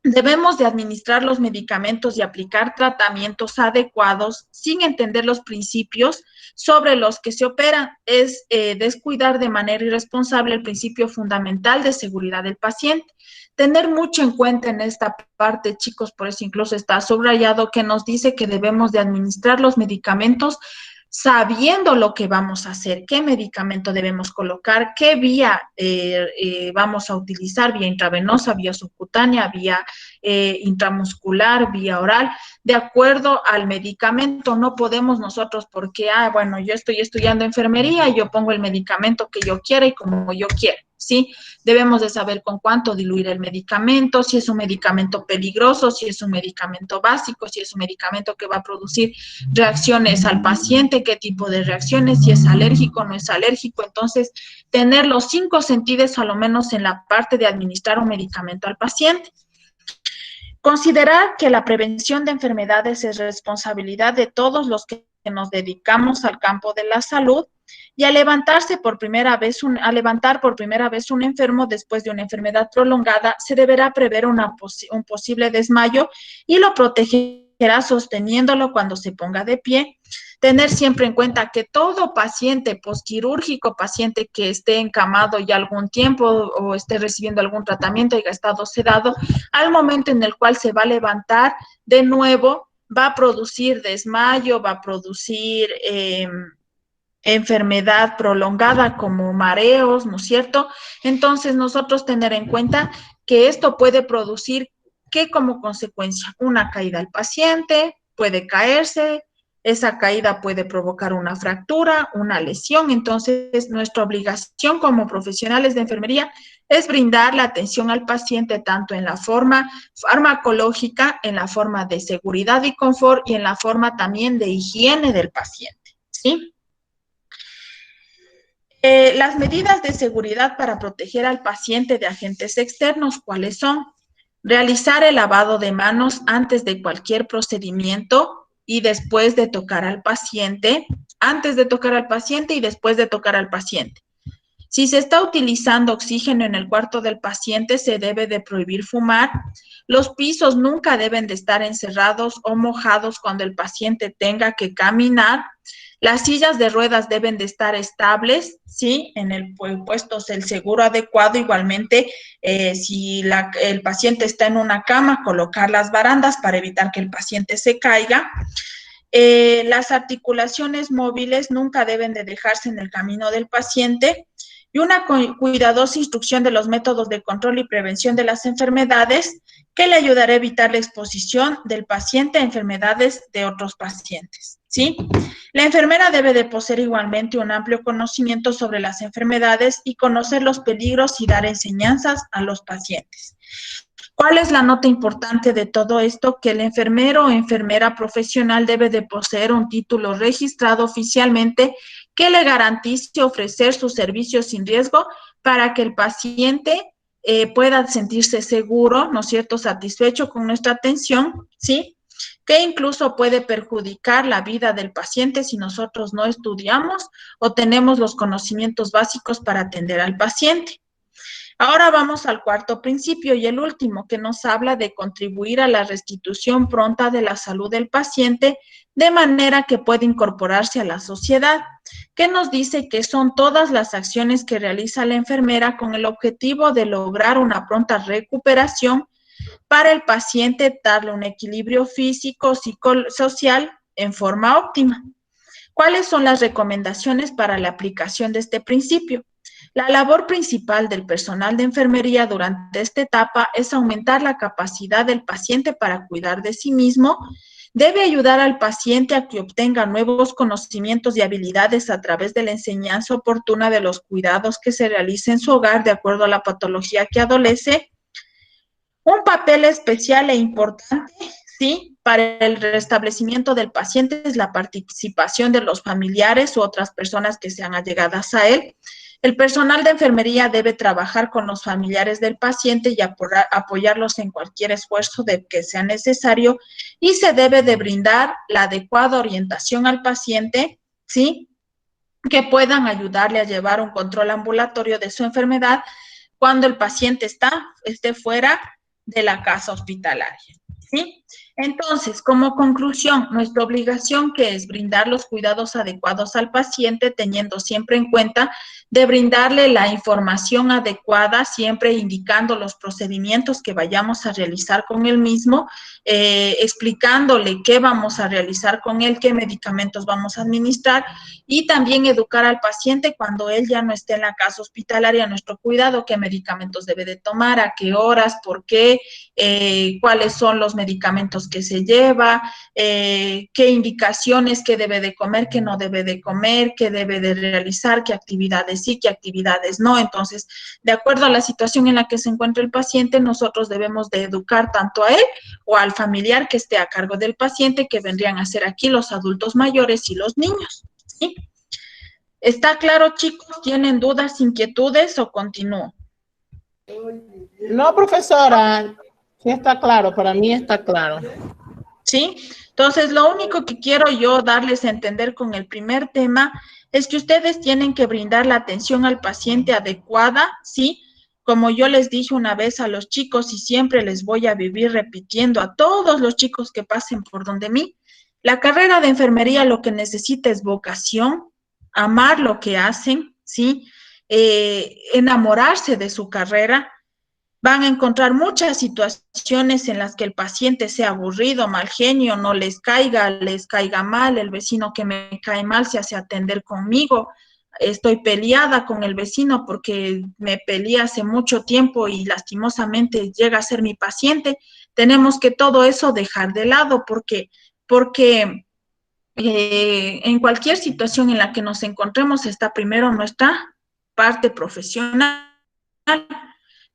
A: Debemos de administrar los medicamentos y aplicar tratamientos adecuados sin entender los principios sobre los que se operan. Es descuidar de manera irresponsable el principio fundamental de seguridad del paciente. Tener mucho en cuenta en esta parte, chicos, por eso incluso está subrayado, que nos dice que debemos de administrar los medicamentos sabiendo lo que vamos a hacer, qué medicamento debemos colocar, qué vía vamos a utilizar, vía intravenosa, vía subcutánea, vía intramuscular, vía oral, de acuerdo al medicamento. No podemos nosotros porque, bueno, yo estoy estudiando enfermería y yo pongo el medicamento que yo quiera y como yo quiera. ¿sí? Debemos de saber con cuánto diluir el medicamento, si es un medicamento peligroso, si es un medicamento básico, si es un medicamento que va a producir reacciones al paciente, qué tipo de reacciones, si es alérgico o no es alérgico. Entonces, tener los 5 sentidos a lo menos en la parte de administrar un medicamento al paciente. Considerar que la prevención de enfermedades es responsabilidad de todos los que nos dedicamos al campo de la salud, y al levantar por primera vez un enfermo después de una enfermedad prolongada, se deberá prever un posible desmayo y lo protegerá sosteniéndolo cuando se ponga de pie. Tener siempre en cuenta que todo paciente posquirúrgico, paciente que esté encamado ya algún tiempo o esté recibiendo algún tratamiento y haya estado sedado, al momento en el cual se va a levantar de nuevo, va a producir desmayo, va a producir enfermedad prolongada como mareos, ¿no es cierto? Entonces, nosotros tener en cuenta que esto puede producir, ¿qué como consecuencia? Una caída al paciente, puede caerse, esa caída puede provocar una fractura, una lesión. Entonces, nuestra obligación como profesionales de enfermería es brindar la atención al paciente tanto en la forma farmacológica, en la forma de seguridad y confort y en la forma también de higiene del paciente, ¿sí? Las medidas de seguridad para proteger al paciente de agentes externos, ¿cuáles son? Realizar el lavado de manos antes de cualquier procedimiento y después de tocar al paciente, antes de tocar al paciente y después de tocar al paciente. Si se está utilizando oxígeno en el cuarto del paciente, se debe de prohibir fumar. Los pisos nunca deben de estar encerrados o mojados cuando el paciente tenga que caminar. Las sillas de ruedas deben de estar estables, ¿sí? En el puestos el seguro adecuado. Igualmente, si el paciente está en una cama, colocar las barandas para evitar que el paciente se caiga. Las articulaciones móviles nunca deben de dejarse en el camino del paciente. Y una cuidadosa instrucción de los métodos de control y prevención de las enfermedades que le ayudará a evitar la exposición del paciente a enfermedades de otros pacientes, ¿sí? La enfermera debe de poseer igualmente un amplio conocimiento sobre las enfermedades y conocer los peligros y dar enseñanzas a los pacientes. ¿Cuál es la nota importante de todo esto? Que el enfermero o enfermera profesional debe de poseer un título registrado oficialmente que le garantice ofrecer sus servicios sin riesgo para que el paciente pueda sentirse seguro, ¿no es cierto?, satisfecho con nuestra atención, ¿sí? Que incluso puede perjudicar la vida del paciente si nosotros no estudiamos o tenemos los conocimientos básicos para atender al paciente. Ahora vamos al cuarto principio y el último, que nos habla de contribuir a la restitución pronta de la salud del paciente de manera que pueda incorporarse a la sociedad, que nos dice que son todas las acciones que realiza la enfermera con el objetivo de lograr una pronta recuperación para el paciente, darle un equilibrio físico, psicosocial en forma óptima. ¿Cuáles son las recomendaciones para la aplicación de este principio? La labor principal del personal de enfermería durante esta etapa es aumentar la capacidad del paciente para cuidar de sí mismo. Debe ayudar al paciente a que obtenga nuevos conocimientos y habilidades a través de la enseñanza oportuna de los cuidados que se realicen en su hogar de acuerdo a la patología que adolece. Un papel especial e importante, ¿sí?, para el restablecimiento del paciente es la participación de los familiares u otras personas que sean allegadas a él. El personal de enfermería debe trabajar con los familiares del paciente y apoyarlos en cualquier esfuerzo que sea necesario, y se debe de brindar la adecuada orientación al paciente, ¿sí?, que puedan ayudarle a llevar un control ambulatorio de su enfermedad cuando el paciente esté fuera de la casa hospitalaria, ¿sí? Entonces, como conclusión, nuestra obligación que es brindar los cuidados adecuados al paciente, teniendo siempre en cuenta de brindarle la información adecuada, siempre indicando los procedimientos que vayamos a realizar con él mismo, explicándole qué vamos a realizar con él, qué medicamentos vamos a administrar, y también educar al paciente cuando él ya no esté en la casa hospitalaria a nuestro cuidado, qué medicamentos debe de tomar, a qué horas, por qué, cuáles son los medicamentos alimentos que se lleva, qué indicaciones, qué debe de comer, qué no debe de comer, qué debe de realizar, qué actividades sí, qué actividades no. Entonces, de acuerdo a la situación en la que se encuentra el paciente, nosotros debemos de educar tanto a él o al familiar que esté a cargo del paciente, que vendrían a ser aquí los adultos mayores y los niños, ¿sí? ¿Está claro, chicos? ¿Tienen dudas, inquietudes o continúo?
E: No, profesora, sí está claro, para mí está claro.
A: ¿Sí? Entonces, lo único que quiero yo darles a entender con el primer tema es que ustedes tienen que brindar la atención al paciente adecuada, ¿sí? Como yo les dije una vez a los chicos y siempre les voy a vivir repitiendo a todos los chicos que pasen por donde mí, la carrera de enfermería lo que necesita es vocación, amar lo que hacen, ¿sí? Enamorarse de su carrera. Van a encontrar muchas situaciones en las que el paciente sea aburrido, mal genio, no les caiga mal, el vecino que me cae mal se hace atender conmigo, estoy peleada con el vecino porque me peleé hace mucho tiempo y lastimosamente llega a ser mi paciente. Tenemos que todo eso dejar de lado porque en cualquier situación en la que nos encontremos está primero nuestra parte profesional.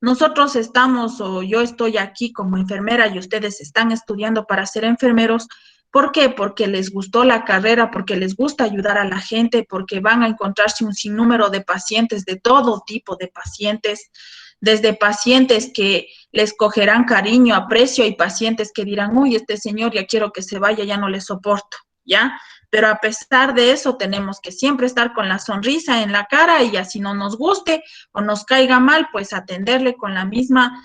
A: Nosotros estamos, o yo estoy aquí como enfermera y ustedes están estudiando para ser enfermeros. ¿Por qué? Porque les gustó la carrera, porque les gusta ayudar a la gente, porque van a encontrarse un sinnúmero de pacientes, de todo tipo de pacientes, desde pacientes que les cogerán cariño, aprecio, y pacientes que dirán, uy, este señor ya quiero que se vaya, ya no le soporto, ¿ya? Pero a pesar de eso tenemos que siempre estar con la sonrisa en la cara y así no nos guste o nos caiga mal, pues atenderle con la misma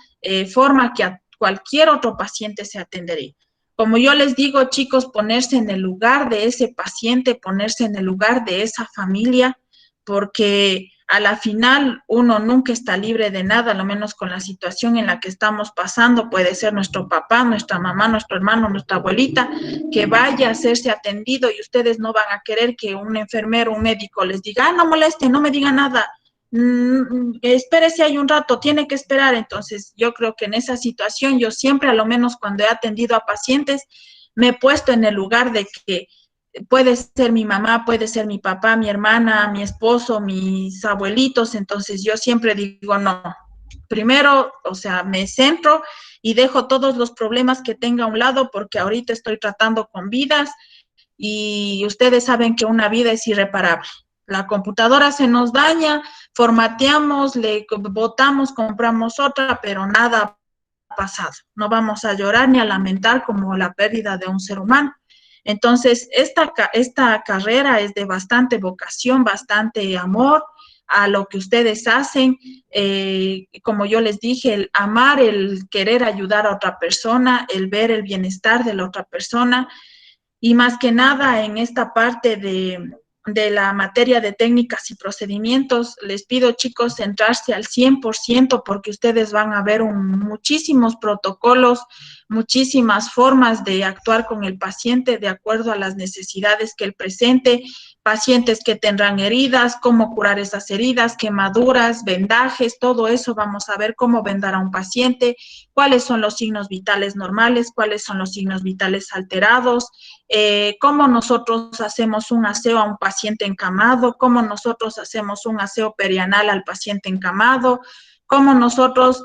A: forma que a cualquier otro paciente se atendería. Como yo les digo, chicos, ponerse en el lugar de ese paciente, ponerse en el lugar de esa familia, porque a la final uno nunca está libre de nada, a lo menos con la situación en la que estamos pasando. Puede ser nuestro papá, nuestra mamá, nuestro hermano, nuestra abuelita, que vaya a hacerse atendido y ustedes no van a querer que un enfermero, un médico les diga, no moleste, no me diga nada, espérese ahí un rato, tiene que esperar. Entonces yo creo que en esa situación yo siempre, a lo menos cuando he atendido a pacientes, me he puesto en el lugar de que puede ser mi mamá, puede ser mi papá, mi hermana, mi esposo, mis abuelitos. Entonces yo siempre digo, no, primero, o sea, me centro y dejo todos los problemas que tenga a un lado, porque ahorita estoy tratando con vidas y ustedes saben que una vida es irreparable. La computadora se nos daña, formateamos, le botamos, compramos otra, pero nada ha pasado. No vamos a llorar ni a lamentar como la pérdida de un ser humano. Entonces, esta carrera es de bastante vocación, bastante amor a lo que ustedes hacen. Como yo les dije, el amar, el querer ayudar a otra persona, el ver el bienestar de la otra persona. Y más que nada en esta parte de la materia de técnicas y procedimientos, les pido, chicos, centrarse al 100% porque ustedes van a ver muchísimos protocolos, muchísimas formas de actuar con el paciente de acuerdo a las necesidades que él presente, pacientes que tendrán heridas, cómo curar esas heridas, quemaduras, vendajes, todo eso vamos a ver cómo vendar a un paciente, cuáles son los signos vitales normales, cuáles son los signos vitales alterados, cómo nosotros hacemos un aseo a un paciente encamado, cómo nosotros hacemos un aseo perianal al paciente encamado, cómo nosotros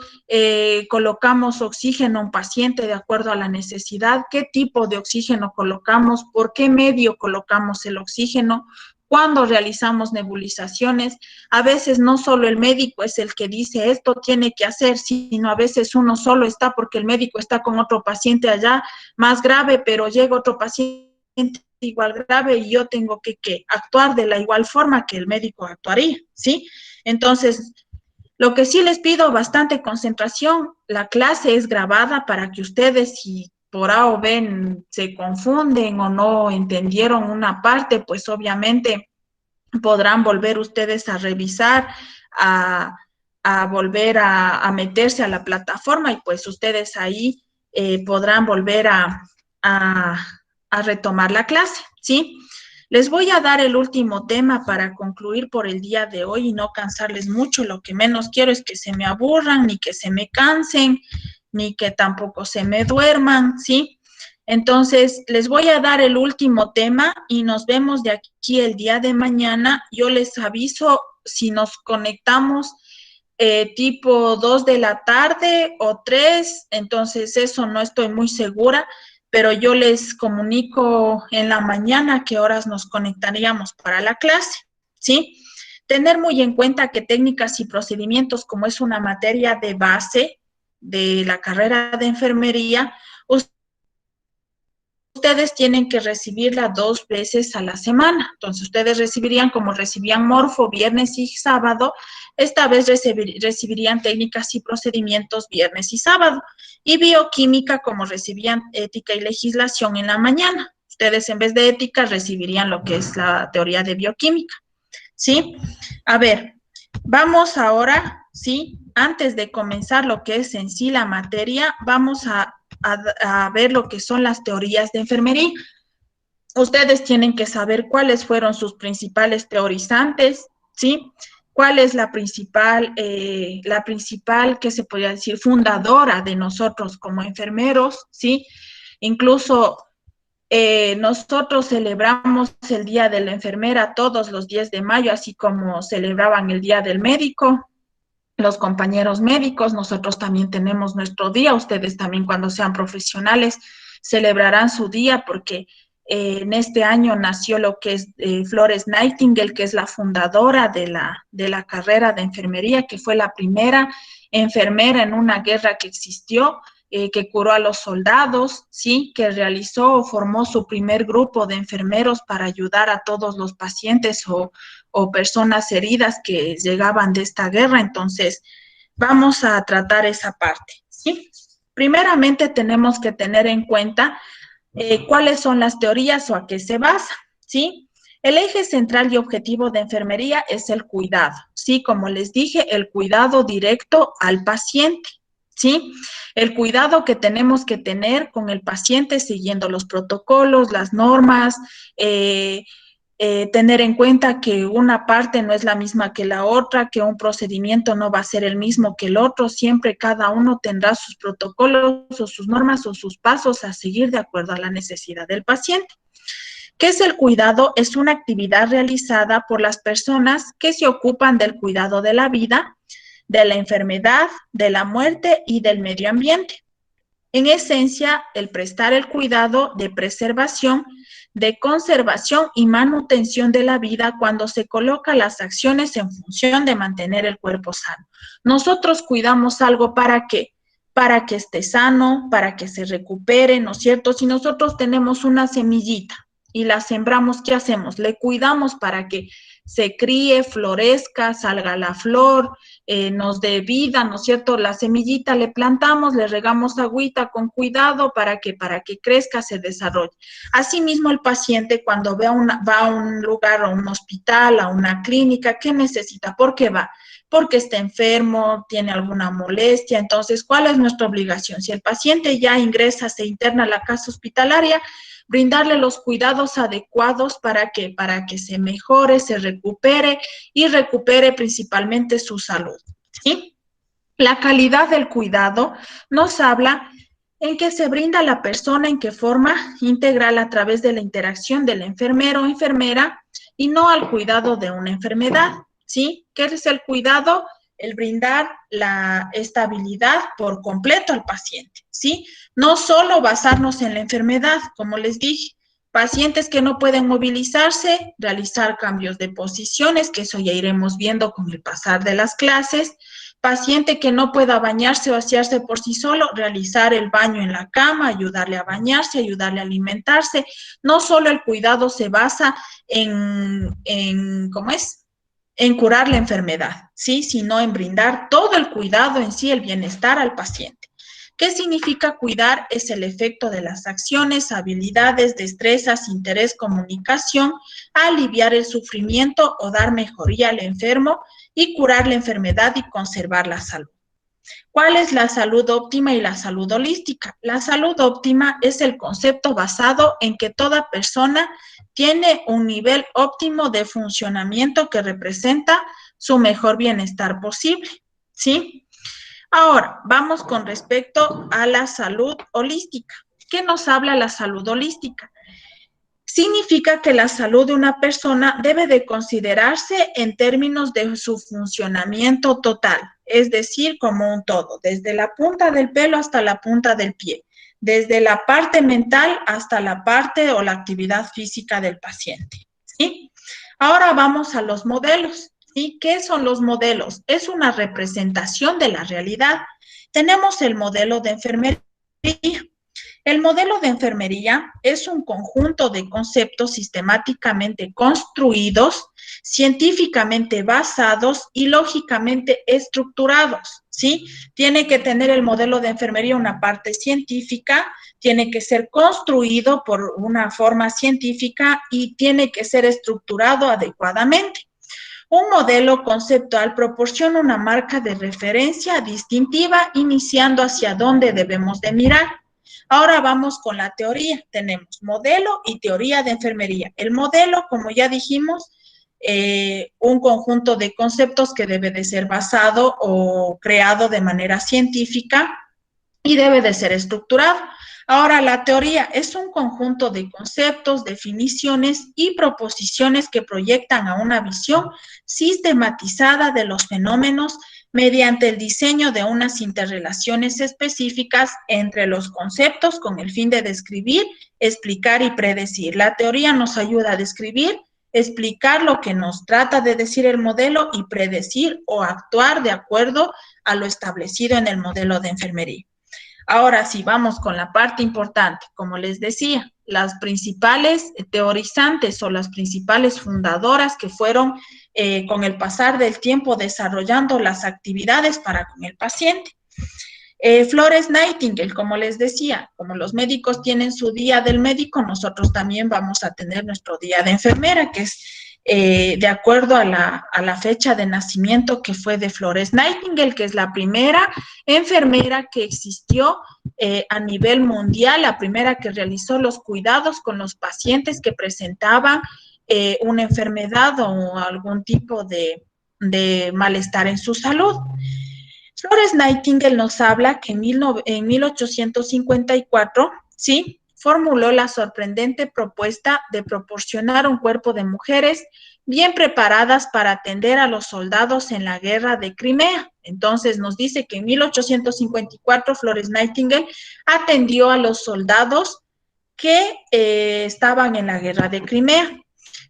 A: colocamos oxígeno a un paciente de acuerdo a la necesidad, qué tipo de oxígeno colocamos, por qué medio colocamos el oxígeno, cuando realizamos nebulizaciones. A veces no solo el médico es el que dice esto tiene que hacer, sino a veces uno solo está porque el médico está con otro paciente allá más grave, pero llega otro paciente igual grave y yo tengo que actuar de la igual forma que el médico actuaría, ¿sí? Entonces, lo que sí les pido, bastante concentración. La clase es grabada para que ustedes, si por A o B se confunden o no entendieron una parte, pues obviamente podrán volver ustedes a revisar, a volver a meterse a la plataforma y pues ustedes ahí podrán volver a retomar la clase, ¿sí? Les voy a dar el último tema para concluir por el día de hoy y no cansarles mucho. Lo que menos quiero es que se me aburran, ni que se me cansen, ni que tampoco se me duerman, ¿sí? Entonces, les voy a dar el último tema y nos vemos de aquí el día de mañana. Yo les aviso si nos conectamos tipo 2 de la tarde o 3, entonces eso no estoy muy segura, pero yo les comunico en la mañana a qué horas nos conectaríamos para la clase, ¿sí? Tener muy en cuenta que técnicas y procedimientos, como es una materia de base de la carrera de enfermería, ustedes tienen que recibirla 2 veces a la semana. Entonces, ustedes recibirían, como recibían morfo viernes y sábado, esta vez recibirían técnicas y procedimientos viernes y sábado. Y bioquímica, como recibían ética y legislación en la mañana. Ustedes, en vez de ética, recibirían lo que es la teoría de bioquímica, ¿sí? A ver, vamos ahora, ¿sí? Antes de comenzar lo que es en sí la materia, vamos a ver lo que son las teorías de enfermería. Ustedes tienen que saber cuáles fueron sus principales teorizantes, ¿sí? ¿Cuál es la principal, que se podría decir, fundadora de nosotros como enfermeros, ¿sí? Incluso nosotros celebramos el Día de la Enfermera todos los 10 de mayo, así como celebraban el Día del Médico, los compañeros médicos. Nosotros también tenemos nuestro día. Ustedes también, cuando sean profesionales, celebrarán su día, porque en este año nació lo que es Florence Nightingale, que es la fundadora de la carrera de enfermería, que fue la primera enfermera en una guerra que existió, que curó a los soldados, ¿sí? Que realizó o formó su primer grupo de enfermeros para ayudar a todos los pacientes o personas heridas que llegaban de esta guerra. Entonces, vamos a tratar esa parte, ¿sí? Primeramente, tenemos que tener en cuenta cuáles son las teorías o a qué se basa, ¿sí? El eje central y objetivo de enfermería es el cuidado, ¿sí? Como les dije, el cuidado directo al paciente, ¿sí? El cuidado que tenemos que tener con el paciente siguiendo los protocolos, las normas, tener en cuenta que una parte no es la misma que la otra, que un procedimiento no va a ser el mismo que el otro, siempre cada uno tendrá sus protocolos o sus normas o sus pasos a seguir de acuerdo a la necesidad del paciente. ¿Qué es el cuidado? Es una actividad realizada por las personas que se ocupan del cuidado de la vida, de la enfermedad, de la muerte y del medio ambiente. En esencia, el prestar el cuidado de preservación, de conservación y manutención de la vida cuando se coloca las acciones en función de mantener el cuerpo sano. Nosotros cuidamos algo ¿para qué? Para que esté sano, para que se recupere, ¿no es cierto? Si nosotros tenemos una semillita y la sembramos, ¿qué hacemos? Le cuidamos para que se críe, florezca, salga la flor, nos dé vida, ¿no es cierto? La semillita le plantamos, le regamos agüita con cuidado para que crezca, se desarrolle. Asimismo, el paciente, cuando va a un lugar, a un hospital, a una clínica, ¿qué necesita? ¿Por qué va? Porque está enfermo, tiene alguna molestia. Entonces, ¿cuál es nuestra obligación? Si el paciente ya ingresa, se interna a la casa hospitalaria, brindarle los cuidados adecuados para que se mejore, se recupere y recupere principalmente su salud, ¿sí? La calidad del cuidado nos habla en que se brinda a la persona en qué forma integral a través de la interacción del enfermero o enfermera y no al cuidado de una enfermedad, ¿sí? ¿Qué es el cuidado? El brindar la estabilidad por completo al paciente, ¿sí? No solo basarnos en la enfermedad, como les dije, pacientes que no pueden movilizarse, realizar cambios de posiciones, que eso ya iremos viendo con el pasar de las clases. Paciente que no pueda bañarse o asearse por sí solo, realizar el baño en la cama, ayudarle a bañarse, ayudarle a alimentarse. No solo el cuidado se basa ¿cómo es? En curar la enfermedad, ¿sí? Sino en brindar todo el cuidado en sí, el bienestar al paciente. ¿Qué significa cuidar? Es el efecto de las acciones, habilidades, destrezas, interés, comunicación, aliviar el sufrimiento o dar mejoría al enfermo y curar la enfermedad y conservar la salud. ¿Cuál es la salud óptima y la salud holística? La salud óptima es el concepto basado en que toda persona tiene un nivel óptimo de funcionamiento que representa su mejor bienestar posible, ¿sí? Ahora, vamos con respecto a la salud holística. ¿Qué nos habla la salud holística? Significa que la salud de una persona debe de considerarse en términos de su funcionamiento total, es decir, como un todo, desde la punta del pelo hasta la punta del pie, desde la parte mental hasta la parte o la actividad física del paciente, ¿sí? Ahora vamos a los modelos, ¿sí? ¿Qué son los modelos? Es una representación de la realidad. Tenemos el modelo de enfermería. El modelo de enfermería es un conjunto de conceptos sistemáticamente construidos, científicamente basados y lógicamente estructurados, ¿sí? Tiene que tener el modelo de enfermería una parte científica, tiene que ser construido por una forma científica y tiene que ser estructurado adecuadamente. Un modelo conceptual proporciona una marca de referencia distintiva, iniciando hacia dónde debemos de mirar. Ahora vamos con la teoría. Tenemos modelo y teoría de enfermería. El modelo, como ya dijimos, un conjunto de conceptos que debe de ser basado o creado de manera científica y debe de ser estructurado. Ahora, la teoría es un conjunto de conceptos, definiciones y proposiciones que proyectan a una visión sistematizada de los fenómenos mediante el diseño de unas interrelaciones específicas entre los conceptos con el fin de describir, explicar y predecir. La teoría nos ayuda a describir, explicar lo que nos trata de decir el modelo y predecir o actuar de acuerdo a lo establecido en el modelo de enfermería. Ahora sí, vamos con la parte importante. Como les decía, las principales teorizantes o las principales fundadoras que fueron con el pasar del tiempo desarrollando las actividades para con el paciente. Florence Nightingale, como les decía, como los médicos tienen su día del médico, nosotros también vamos a tener nuestro día de enfermera, que es de acuerdo a la fecha de nacimiento que fue de Florence Nightingale, que es la primera enfermera que existió a nivel mundial, la primera que realizó los cuidados con los pacientes que presentaban una enfermedad o algún tipo de malestar en su salud. Florence Nightingale nos habla que en 1854, ¿sí?, formuló la sorprendente propuesta de proporcionar un cuerpo de mujeres bien preparadas para atender a los soldados en la guerra de Crimea. Entonces nos dice que en 1854 Florence Nightingale atendió a los soldados que estaban en la guerra de Crimea.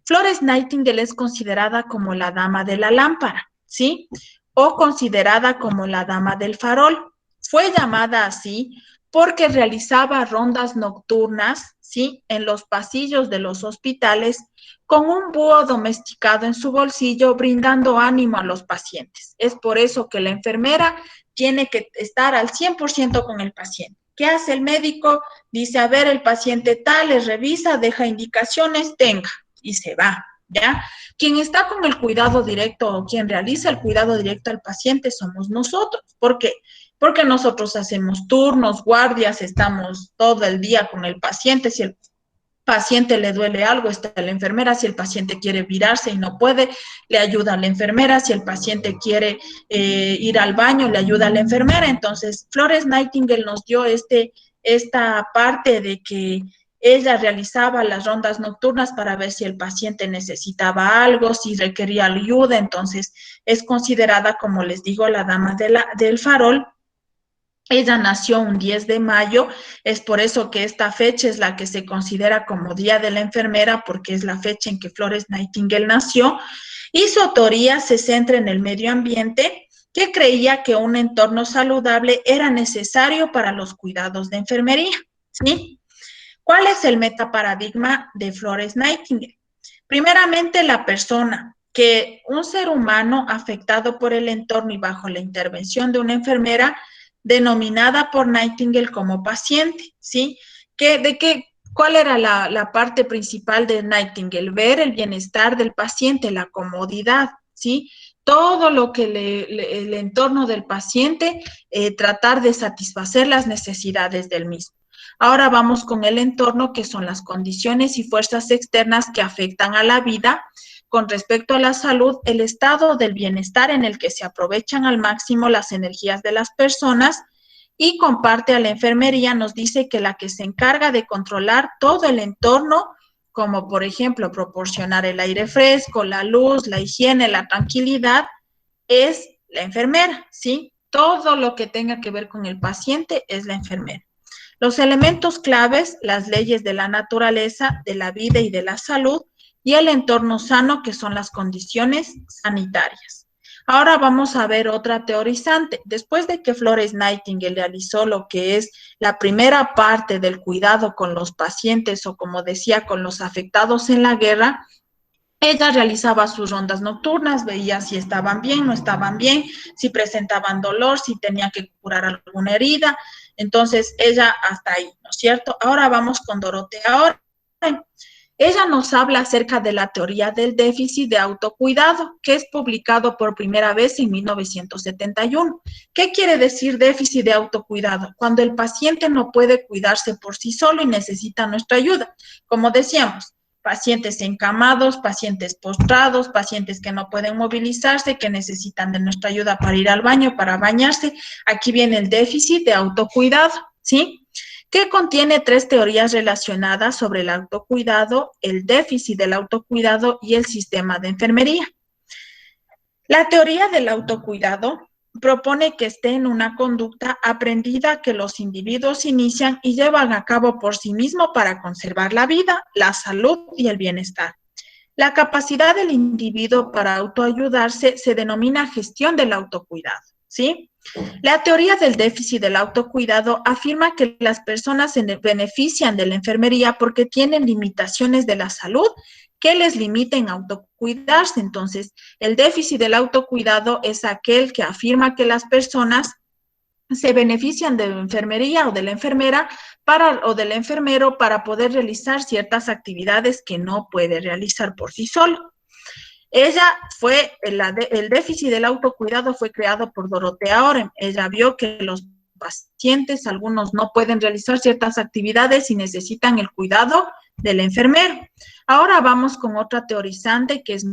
A: Florence Nightingale es considerada como la dama de la lámpara, ¿sí?, o considerada como la dama del farol. Fue llamada así porque realizaba rondas nocturnas, ¿sí?, en los pasillos de los hospitales con un búho domesticado en su bolsillo, brindando ánimo a los pacientes. Es por eso que la enfermera tiene que estar al 100% con el paciente. ¿Qué hace el médico? Dice, a ver, el paciente tal, le revisa, deja indicaciones, tenga, y se va, ¿ya? Quien está con el cuidado directo o quien realiza el cuidado directo al paciente somos nosotros. ¿Por qué? Porque nosotros hacemos turnos, guardias, estamos todo el día con el paciente. Si el paciente le duele algo, está la enfermera. Si el paciente quiere virarse y no puede, le ayuda a la enfermera. Si el paciente quiere ir al baño, le ayuda a la enfermera. Entonces, Florence Nightingale nos dio esta parte de que ella realizaba las rondas nocturnas para ver si el paciente necesitaba algo, si requería ayuda. Entonces, es considerada, como les digo, la dama del farol. Ella nació un 10 de mayo, es por eso que esta fecha es la que se considera como Día de la Enfermera, porque es la fecha en que Florence Nightingale nació, y su autoría se centra en el medio ambiente, que creía que un entorno saludable era necesario para los cuidados de enfermería, ¿sí? ¿Cuál es el metaparadigma de Florence Nightingale? Primeramente, la persona, que un ser humano afectado por el entorno y bajo la intervención de una enfermera, denominada por Nightingale como paciente, ¿sí? ¿Cuál era la parte principal de Nightingale? Ver el bienestar del paciente, la comodidad, ¿sí? Todo lo que el entorno del paciente, tratar de satisfacer las necesidades del mismo. Ahora vamos con el entorno, que son las condiciones y fuerzas externas que afectan a la vida. Con respecto a la salud, el estado del bienestar en el que se aprovechan al máximo las energías de las personas, y comparte a la enfermería, nos dice que la que se encarga de controlar todo el entorno, como por ejemplo proporcionar el aire fresco, la luz, la higiene, la tranquilidad, es la enfermera, ¿sí? Todo lo que tenga que ver con el paciente es la enfermera. Los elementos claves, las leyes de la naturaleza, de la vida y de la salud, y el entorno sano, que son las condiciones sanitarias. Ahora vamos a ver otra teorizante. Después de que Florence Nightingale realizó lo que es la primera parte del cuidado con los pacientes, o como decía, con los afectados en la guerra, ella realizaba sus rondas nocturnas, veía si estaban bien, no estaban bien, si presentaban dolor, si tenía que curar alguna herida. Entonces, ella hasta ahí, ¿no es cierto? Ahora vamos con Dorotea Oren. Ella nos habla acerca de la teoría del déficit de autocuidado, que es publicado por primera vez en 1971. ¿Qué quiere decir déficit de autocuidado? Cuando el paciente no puede cuidarse por sí solo y necesita nuestra ayuda. Como decíamos, pacientes encamados, pacientes postrados, pacientes que no pueden movilizarse, que necesitan de nuestra ayuda para ir al baño, para bañarse. Aquí viene el déficit de autocuidado, ¿sí? Que contiene 3 teorías relacionadas sobre el autocuidado, el déficit del autocuidado y el sistema de enfermería. La teoría del autocuidado propone que esté en una conducta aprendida que los individuos inician y llevan a cabo por sí mismos para conservar la vida, la salud y el bienestar. La capacidad del individuo para autoayudarse se denomina gestión del autocuidado, ¿sí? La teoría del déficit del autocuidado afirma que las personas se benefician de la enfermería porque tienen limitaciones de la salud que les limiten a autocuidarse. Entonces, el déficit del autocuidado es aquel que afirma que las personas se benefician de la enfermería o de la enfermera o del enfermero para poder realizar ciertas actividades que no puede realizar por sí solo. Ella fue, el déficit del autocuidado fue creado por Dorotea Oren. Ella vio que los pacientes, algunos no pueden realizar ciertas actividades y necesitan el cuidado del enfermero. Ahora vamos con otra teorizante que es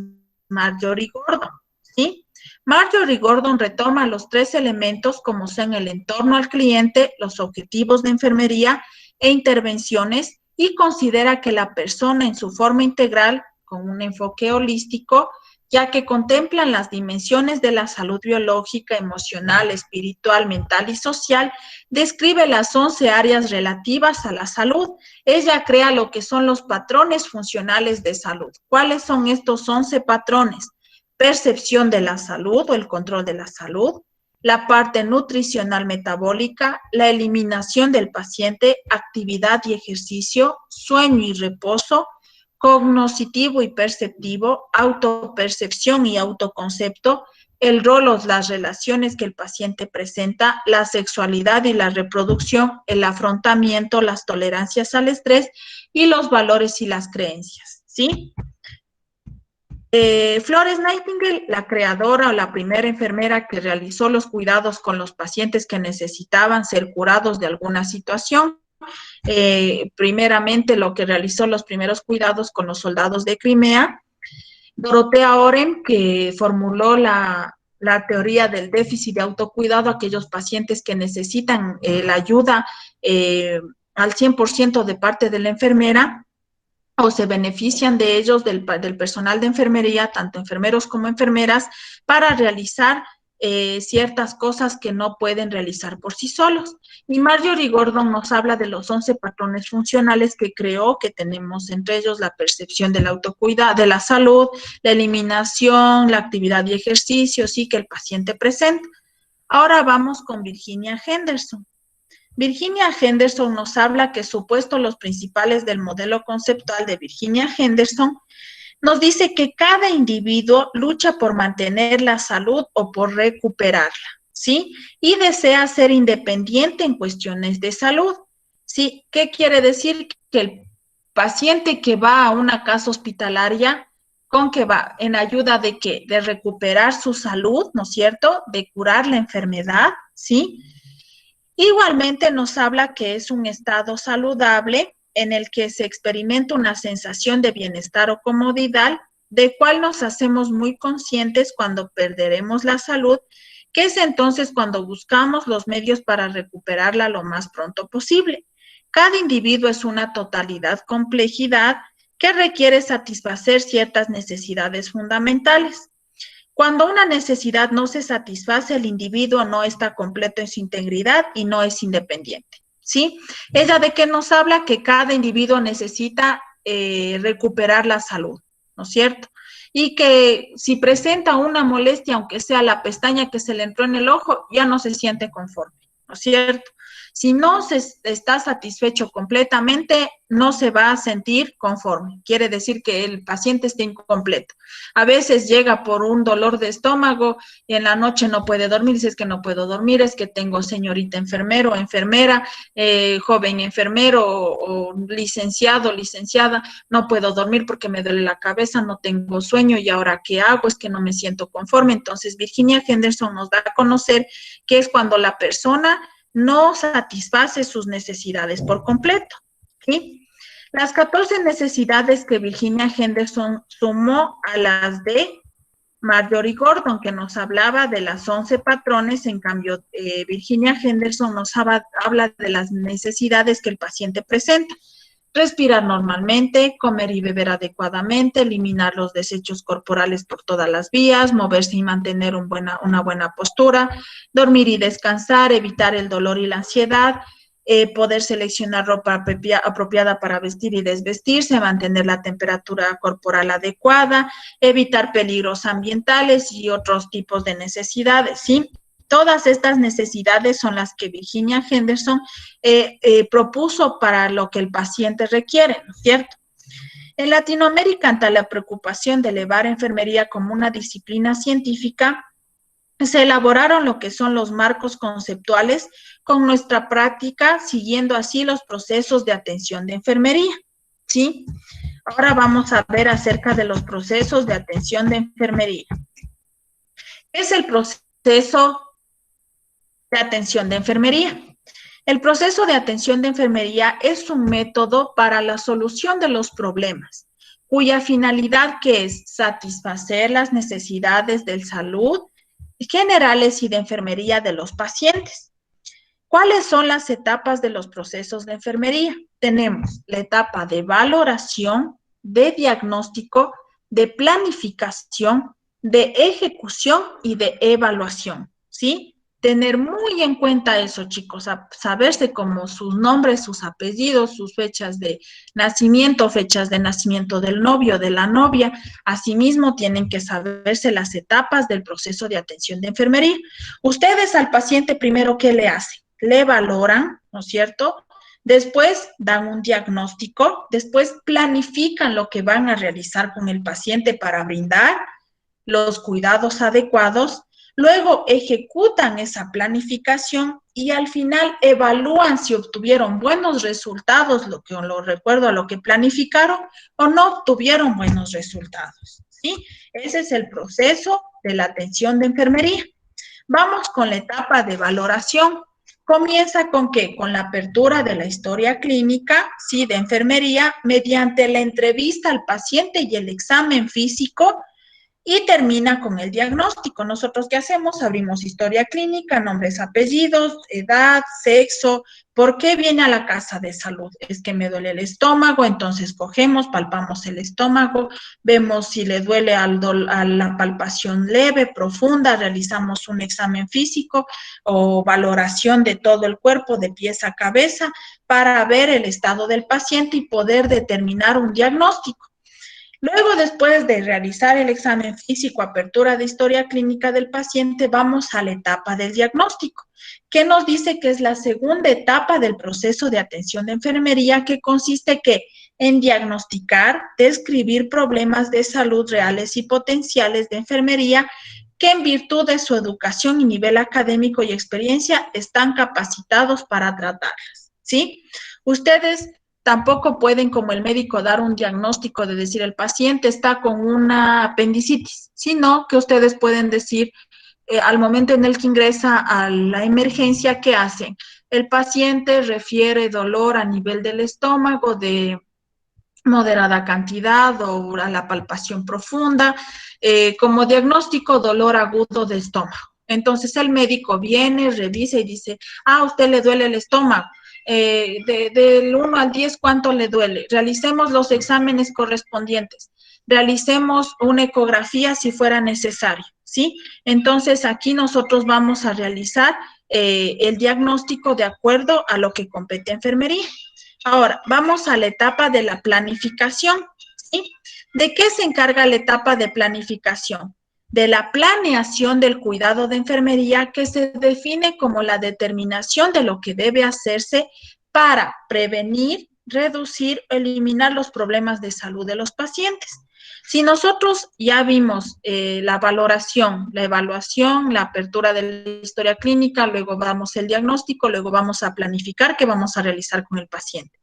A: Marjorie Gordon, ¿sí? Marjorie Gordon retoma los 3 elementos como son el entorno al cliente, los objetivos de enfermería e intervenciones, y considera que la persona en su forma integral, con un enfoque holístico, ya que contemplan las dimensiones de la salud biológica, emocional, espiritual, mental y social, describe las 11 áreas relativas a la salud. Ella crea lo que son los patrones funcionales de salud. ¿Cuáles son estos 11 patrones? Percepción de la salud o el control de la salud, la parte nutricional metabólica, la eliminación del paciente, actividad y ejercicio, sueño y reposo, cognoscitivo y perceptivo, autopercepción y autoconcepto, el rol o las relaciones que el paciente presenta, la sexualidad y la reproducción, el afrontamiento, las tolerancias al estrés y los valores y las creencias, ¿sí? Florence Nightingale, la creadora o la primera enfermera que realizó los cuidados con los pacientes que necesitaban ser curados de alguna situación. Primeramente lo que realizó los primeros cuidados con los soldados de Crimea. Dorotea Oren, que formuló la teoría del déficit de autocuidado a aquellos pacientes que necesitan la ayuda al 100% de parte de la enfermera, o se benefician de ellos, del personal de enfermería, tanto enfermeros como enfermeras, para realizar ciertas cosas que no pueden realizar por sí solos. Y Marjorie Gordon nos habla de los 11 patrones funcionales que creó, que tenemos entre ellos la percepción del autocuidado, de la salud, la eliminación, la actividad y ejercicio, sí, que el paciente presenta. Ahora vamos con Virginia Henderson. Virginia Henderson nos habla que supuestos los principales del modelo conceptual de Virginia Henderson, nos dice que cada individuo lucha por mantener la salud o por recuperarla, ¿sí? Y desea ser independiente en cuestiones de salud, ¿sí? ¿Qué quiere decir? Que el paciente que va a una casa hospitalaria, ¿con qué va? En ayuda de ¿qué? De recuperar su salud, ¿no es cierto? De curar la enfermedad, ¿sí? Igualmente nos habla que es un estado saludable en el que se experimenta una sensación de bienestar o comodidad, de cual nos hacemos muy conscientes cuando perderemos la salud, que es entonces cuando buscamos los medios para recuperarla lo más pronto posible. Cada individuo es una totalidad, complejidad, que requiere satisfacer ciertas necesidades fundamentales. Cuando una necesidad no se satisface, el individuo no está completo en su integridad y no es independiente, ¿sí? Ella de qué nos habla que cada individuo necesita recuperar la salud, ¿no es cierto? Y que si presenta una molestia, aunque sea la pestaña que se le entró en el ojo, ya no se siente conforme, ¿no es cierto? Si no se está satisfecho completamente, no se va a sentir conforme. Quiere decir que el paciente está incompleto. A veces llega por un dolor de estómago y en la noche no puede dormir. Dice, es que no puedo dormir, es que tengo señorita enfermero, enfermera, joven enfermero o licenciado, licenciada, no puedo dormir porque me duele la cabeza, no tengo sueño y ahora ¿qué hago? Es que no me siento conforme. Entonces, Virginia Henderson nos da a conocer que es cuando la persona no satisface sus necesidades por completo, ¿sí? Las 14 necesidades que Virginia Henderson sumó a las de Marjorie Gordon, que nos hablaba de las 11 patrones, en cambio, Virginia Henderson nos habla de las necesidades que el paciente presenta. Respirar normalmente, comer y beber adecuadamente, eliminar los desechos corporales por todas las vías, moverse y mantener una buena postura, dormir y descansar, evitar el dolor y la ansiedad, poder seleccionar ropa apropiada para vestir y desvestirse, mantener la temperatura corporal adecuada, evitar peligros ambientales y otros tipos de necesidades, ¿sí? Todas estas necesidades son las que Virginia Henderson propuso para lo que el paciente requiere, ¿no es cierto? En Latinoamérica, ante la preocupación de elevar enfermería como una disciplina científica, se elaboraron lo que son los marcos conceptuales con nuestra práctica, siguiendo así los procesos de atención de enfermería, ¿sí? Ahora vamos a ver acerca de los procesos de atención de enfermería. ¿Qué es el proceso de atención de enfermería? El proceso de atención de enfermería es un método para la solución de los problemas, cuya finalidad que es satisfacer las necesidades de salud generales y de enfermería de los pacientes. ¿Cuáles son las etapas de los procesos de enfermería? Tenemos la etapa de valoración, de diagnóstico, de planificación, de ejecución y de evaluación, ¿sí? Tener muy en cuenta eso, chicos, saberse como sus nombres, sus apellidos, sus fechas de nacimiento del novio, de la novia. Asimismo, tienen que saberse las etapas del proceso de atención de enfermería. Ustedes al paciente primero, ¿qué le hacen? Le valoran, ¿no es cierto? Después dan un diagnóstico, después planifican lo que van a realizar con el paciente para brindar los cuidados adecuados. Luego ejecutan esa planificación y al final evalúan si obtuvieron buenos resultados, lo recuerdo a lo que planificaron, o no obtuvieron buenos resultados, ¿sí? Ese es el proceso de la atención de enfermería. Vamos con la etapa de valoración. Comienza con ¿qué? Con la apertura de la historia clínica, ¿sí? De enfermería, mediante la entrevista al paciente y el examen físico. Y termina con el diagnóstico. ¿Nosotros qué hacemos? Abrimos historia clínica, nombres, apellidos, edad, sexo, ¿por qué viene a la casa de salud? Es que me duele el estómago, entonces cogemos, palpamos el estómago, vemos si le duele a la palpación leve, profunda, realizamos un examen físico o valoración de todo el cuerpo, de pies a cabeza, para ver el estado del paciente y poder determinar un diagnóstico. Luego, después de realizar el examen físico, apertura de historia clínica del paciente, vamos a la etapa del diagnóstico, que nos dice que es la segunda etapa del proceso de atención de enfermería, que consiste en diagnosticar, describir problemas de salud reales y potenciales de enfermería que en virtud de su educación y nivel académico y experiencia están capacitados para tratarlas, ¿sí? Ustedes tampoco pueden, como el médico, dar un diagnóstico de decir el paciente está con una apendicitis, sino que ustedes pueden decir al momento en el que ingresa a la emergencia, ¿qué hacen? El paciente refiere dolor a nivel del estómago de moderada cantidad o a la palpación profunda, como diagnóstico dolor agudo de estómago. Entonces el médico viene, revisa y dice, a usted le duele el estómago. Del 1 al 10, ¿cuánto le duele? Realicemos los exámenes correspondientes. Realicemos una ecografía si fuera necesario, ¿sí? Entonces aquí nosotros vamos a realizar el diagnóstico de acuerdo a lo que compete enfermería. Ahora, vamos a la etapa de la planificación, ¿sí? ¿De qué se encarga la etapa de planificación? De la planeación del cuidado de enfermería, que se define como la determinación de lo que debe hacerse para prevenir, reducir, eliminar los problemas de salud de los pacientes. Si nosotros ya vimos la valoración, la evaluación, la apertura de la historia clínica, luego vamos al diagnóstico, luego vamos a planificar qué vamos a realizar con el paciente.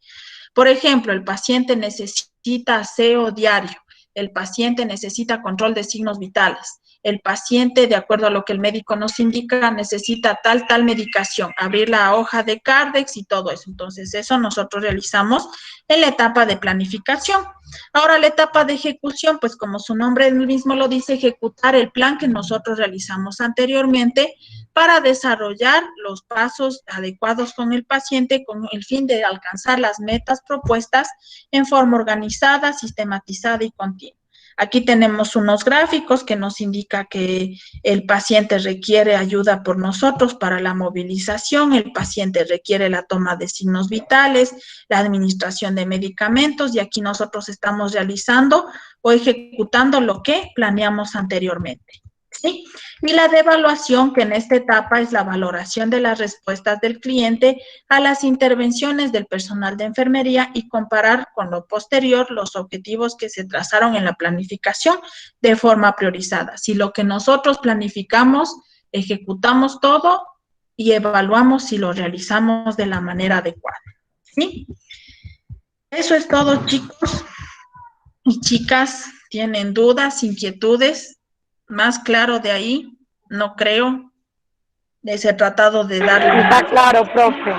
A: Por ejemplo, el paciente necesita aseo diario, el paciente necesita control de signos vitales, el paciente, de acuerdo a lo que el médico nos indica, necesita tal medicación, abrir la hoja de Cardex y todo eso. Entonces, eso nosotros realizamos en la etapa de planificación. Ahora, la etapa de ejecución, pues como su nombre mismo lo dice, ejecutar el plan que nosotros realizamos anteriormente para desarrollar los pasos adecuados con el paciente con el fin de alcanzar las metas propuestas en forma organizada, sistematizada y continua. Aquí tenemos unos gráficos que nos indica que el paciente requiere ayuda por nosotros para la movilización, el paciente requiere la toma de signos vitales, la administración de medicamentos y aquí nosotros estamos realizando o ejecutando lo que planeamos anteriormente. ¿Sí? Y la de evaluación, que en esta etapa es la valoración de las respuestas del cliente a las intervenciones del personal de enfermería y comparar con lo posterior los objetivos que se trazaron en la planificación de forma priorizada. Si lo que nosotros planificamos, ejecutamos todo y evaluamos si lo realizamos de la manera adecuada. ¿Sí? Eso es todo, chicos y chicas. ¿Tienen dudas, inquietudes? Más claro de ahí, no creo. Les he tratado de dar...
F: Está claro, profe.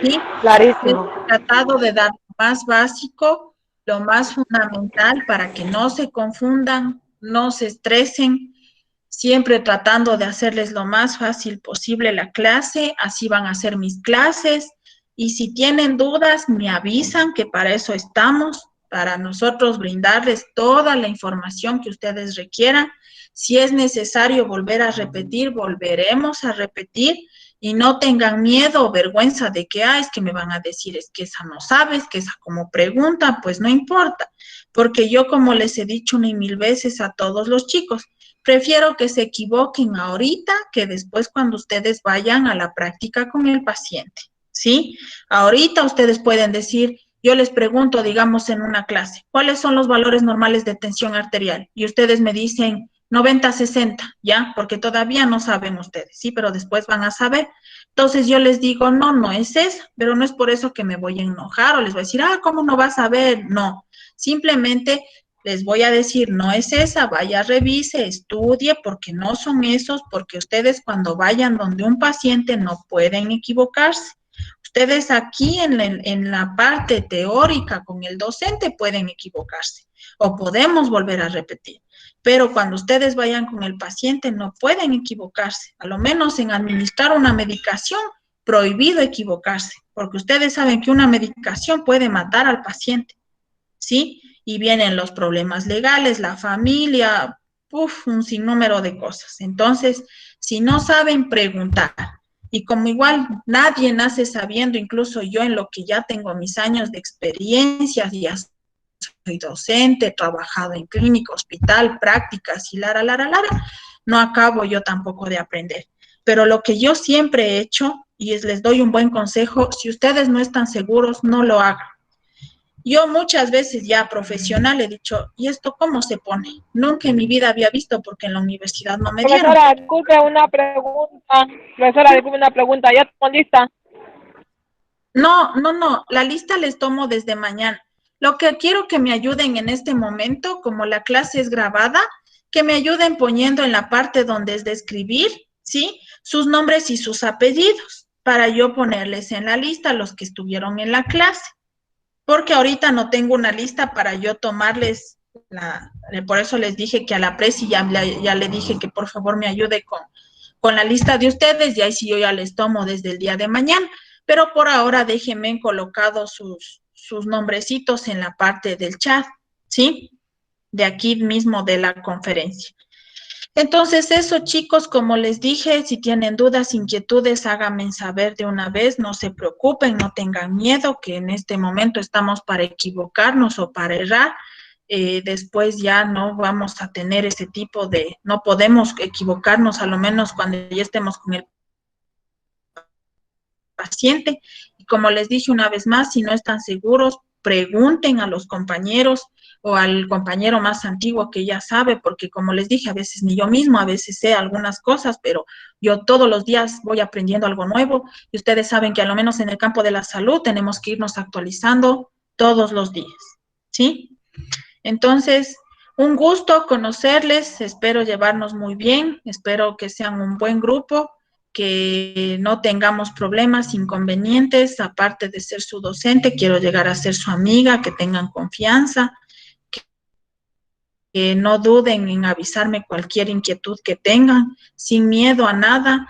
A: ¿Sí?
F: Clarísimo.
A: Les he tratado de dar lo más básico, lo más fundamental para que no se confundan, no se estresen, siempre tratando de hacerles lo más fácil posible la clase, así van a ser mis clases. Y si tienen dudas, me avisan, que para eso estamos, para nosotros brindarles toda la información que ustedes requieran. Si es necesario volver a repetir, volveremos a repetir, y no tengan miedo o vergüenza de que, es que me van a decir, es que esa no sabes, que esa como pregunta, pues no importa, porque yo, como les he dicho 1,000 veces a todos los chicos, prefiero que se equivoquen ahorita que después cuando ustedes vayan a la práctica con el paciente, ¿sí? Ahorita ustedes pueden decir, yo les pregunto, digamos, en una clase, ¿cuáles son los valores normales de tensión arterial? Y ustedes me dicen 90-60, ¿ya? Porque todavía no saben ustedes, ¿sí? Pero después van a saber. Entonces yo les digo, no es eso, pero no es por eso que me voy a enojar o les voy a decir, ¿cómo no vas a ver? No, simplemente les voy a decir, no es esa, vaya, revise, estudie, porque no son esos, porque ustedes cuando vayan donde un paciente no pueden equivocarse. Ustedes aquí en la parte teórica con el docente pueden equivocarse o podemos volver a repetir. Pero cuando ustedes vayan con el paciente no pueden equivocarse, a lo menos en administrar una medicación, prohibido equivocarse, porque ustedes saben que una medicación puede matar al paciente, ¿sí? Y vienen los problemas legales, la familia, un sinnúmero de cosas. Entonces, si no saben, preguntar. Y como igual nadie nace sabiendo, incluso yo en lo que ya tengo mis años de experiencia, ya soy docente, he trabajado en clínica, hospital, prácticas y no acabo yo tampoco de aprender. Pero lo que yo siempre he hecho, y les doy un buen consejo, si ustedes no están seguros, no lo hagan. Yo muchas veces ya profesional he dicho, ¿y esto cómo se pone? Nunca en mi vida había visto porque en la universidad no me dieron.
F: Profesora, disculpe una pregunta. Profesora, disculpe una pregunta. ¿Ya tomó lista?
A: No, la lista les tomo desde mañana. Lo que quiero que me ayuden en este momento, como la clase es grabada, que me ayuden poniendo en la parte donde es de escribir, ¿sí? Sus nombres y sus apellidos, para yo ponerles en la lista los que estuvieron en la clase. Porque ahorita no tengo una lista para yo tomarles, por eso les dije que a la presi ya le dije que por favor me ayude con la lista de ustedes y ahí sí yo ya les tomo desde el día de mañana, pero por ahora déjenme colocados sus nombrecitos en la parte del chat, ¿sí? De aquí mismo de la conferencia. Entonces, eso, chicos, como les dije, si tienen dudas, inquietudes, háganme saber de una vez, no se preocupen, no tengan miedo, que en este momento estamos para equivocarnos o para errar. Después ya no vamos a tener ese tipo de, no podemos equivocarnos, a lo menos cuando ya estemos con el paciente. Y como les dije una vez más, si no están seguros, pregunten a los compañeros o al compañero más antiguo que ya sabe, porque como les dije, a veces ni yo mismo, a veces sé algunas cosas, pero yo todos los días voy aprendiendo algo nuevo y ustedes saben que a lo menos en el campo de la salud tenemos que irnos actualizando todos los días, ¿sí? Entonces, un gusto conocerles, espero llevarnos muy bien, espero que sean un buen grupo, que no tengamos problemas, inconvenientes, aparte de ser su docente, quiero llegar a ser su amiga, que tengan confianza, que no duden en avisarme cualquier inquietud que tengan, sin miedo a nada.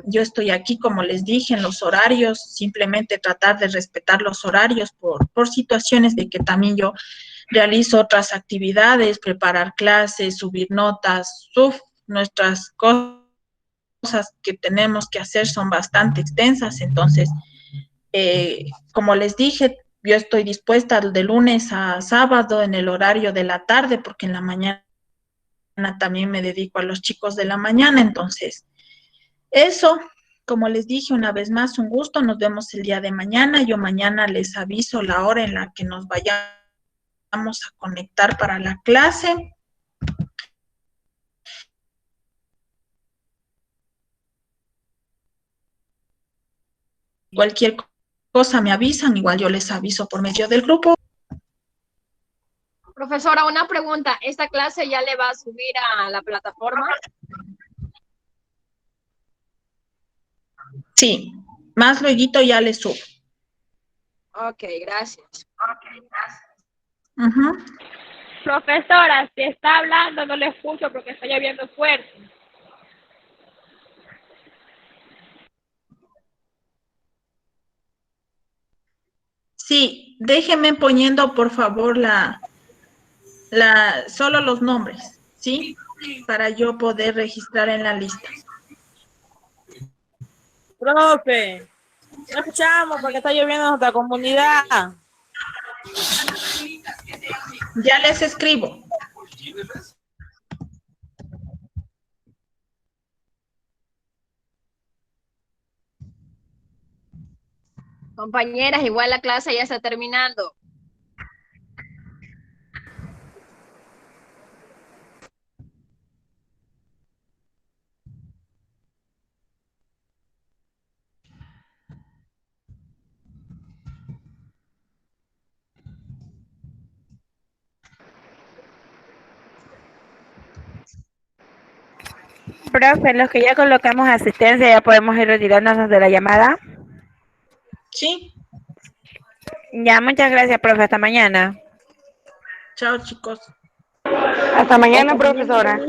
A: Yo estoy aquí, como les dije, en los horarios, simplemente tratar de respetar los horarios por situaciones de que también yo realizo otras actividades, preparar clases, subir notas, nuestras cosas que tenemos que hacer son bastante extensas, entonces, como les dije, yo estoy dispuesta de lunes a sábado en el horario de la tarde, porque en la mañana también me dedico a los chicos de la mañana, entonces, eso, como les dije una vez más, un gusto, nos vemos el día de mañana, yo mañana les aviso la hora en la que nos vayamos a conectar para la clase. Cualquier cosa me avisan, igual yo les aviso por medio del grupo.
D: Profesora, una pregunta. ¿Esta clase ya le va a subir a la plataforma?
A: Sí, más luego ya les subo.
D: Ok, gracias.
F: Profesora, si está hablando no le escucho porque está lloviendo fuerte.
A: Sí, déjenme poniendo por favor solo los nombres, ¿sí? Para yo poder registrar en la lista.
G: Profe, no escuchamos porque está lloviendo en nuestra comunidad.
A: Ya les escribo.
D: Compañeras, igual la clase ya está terminando.
H: Profe, los que ya colocamos asistencia, ¿ya podemos ir retirándonos de la llamada?
A: Sí.
H: Ya, muchas gracias, profe. Hasta mañana.
A: Chao, chicos.
H: Hasta mañana, profesora.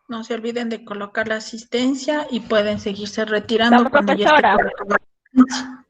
A: No se olviden de colocar la asistencia y pueden seguirse retirando cuando ya esté
F: Profesora.
A: colocada la asistencia.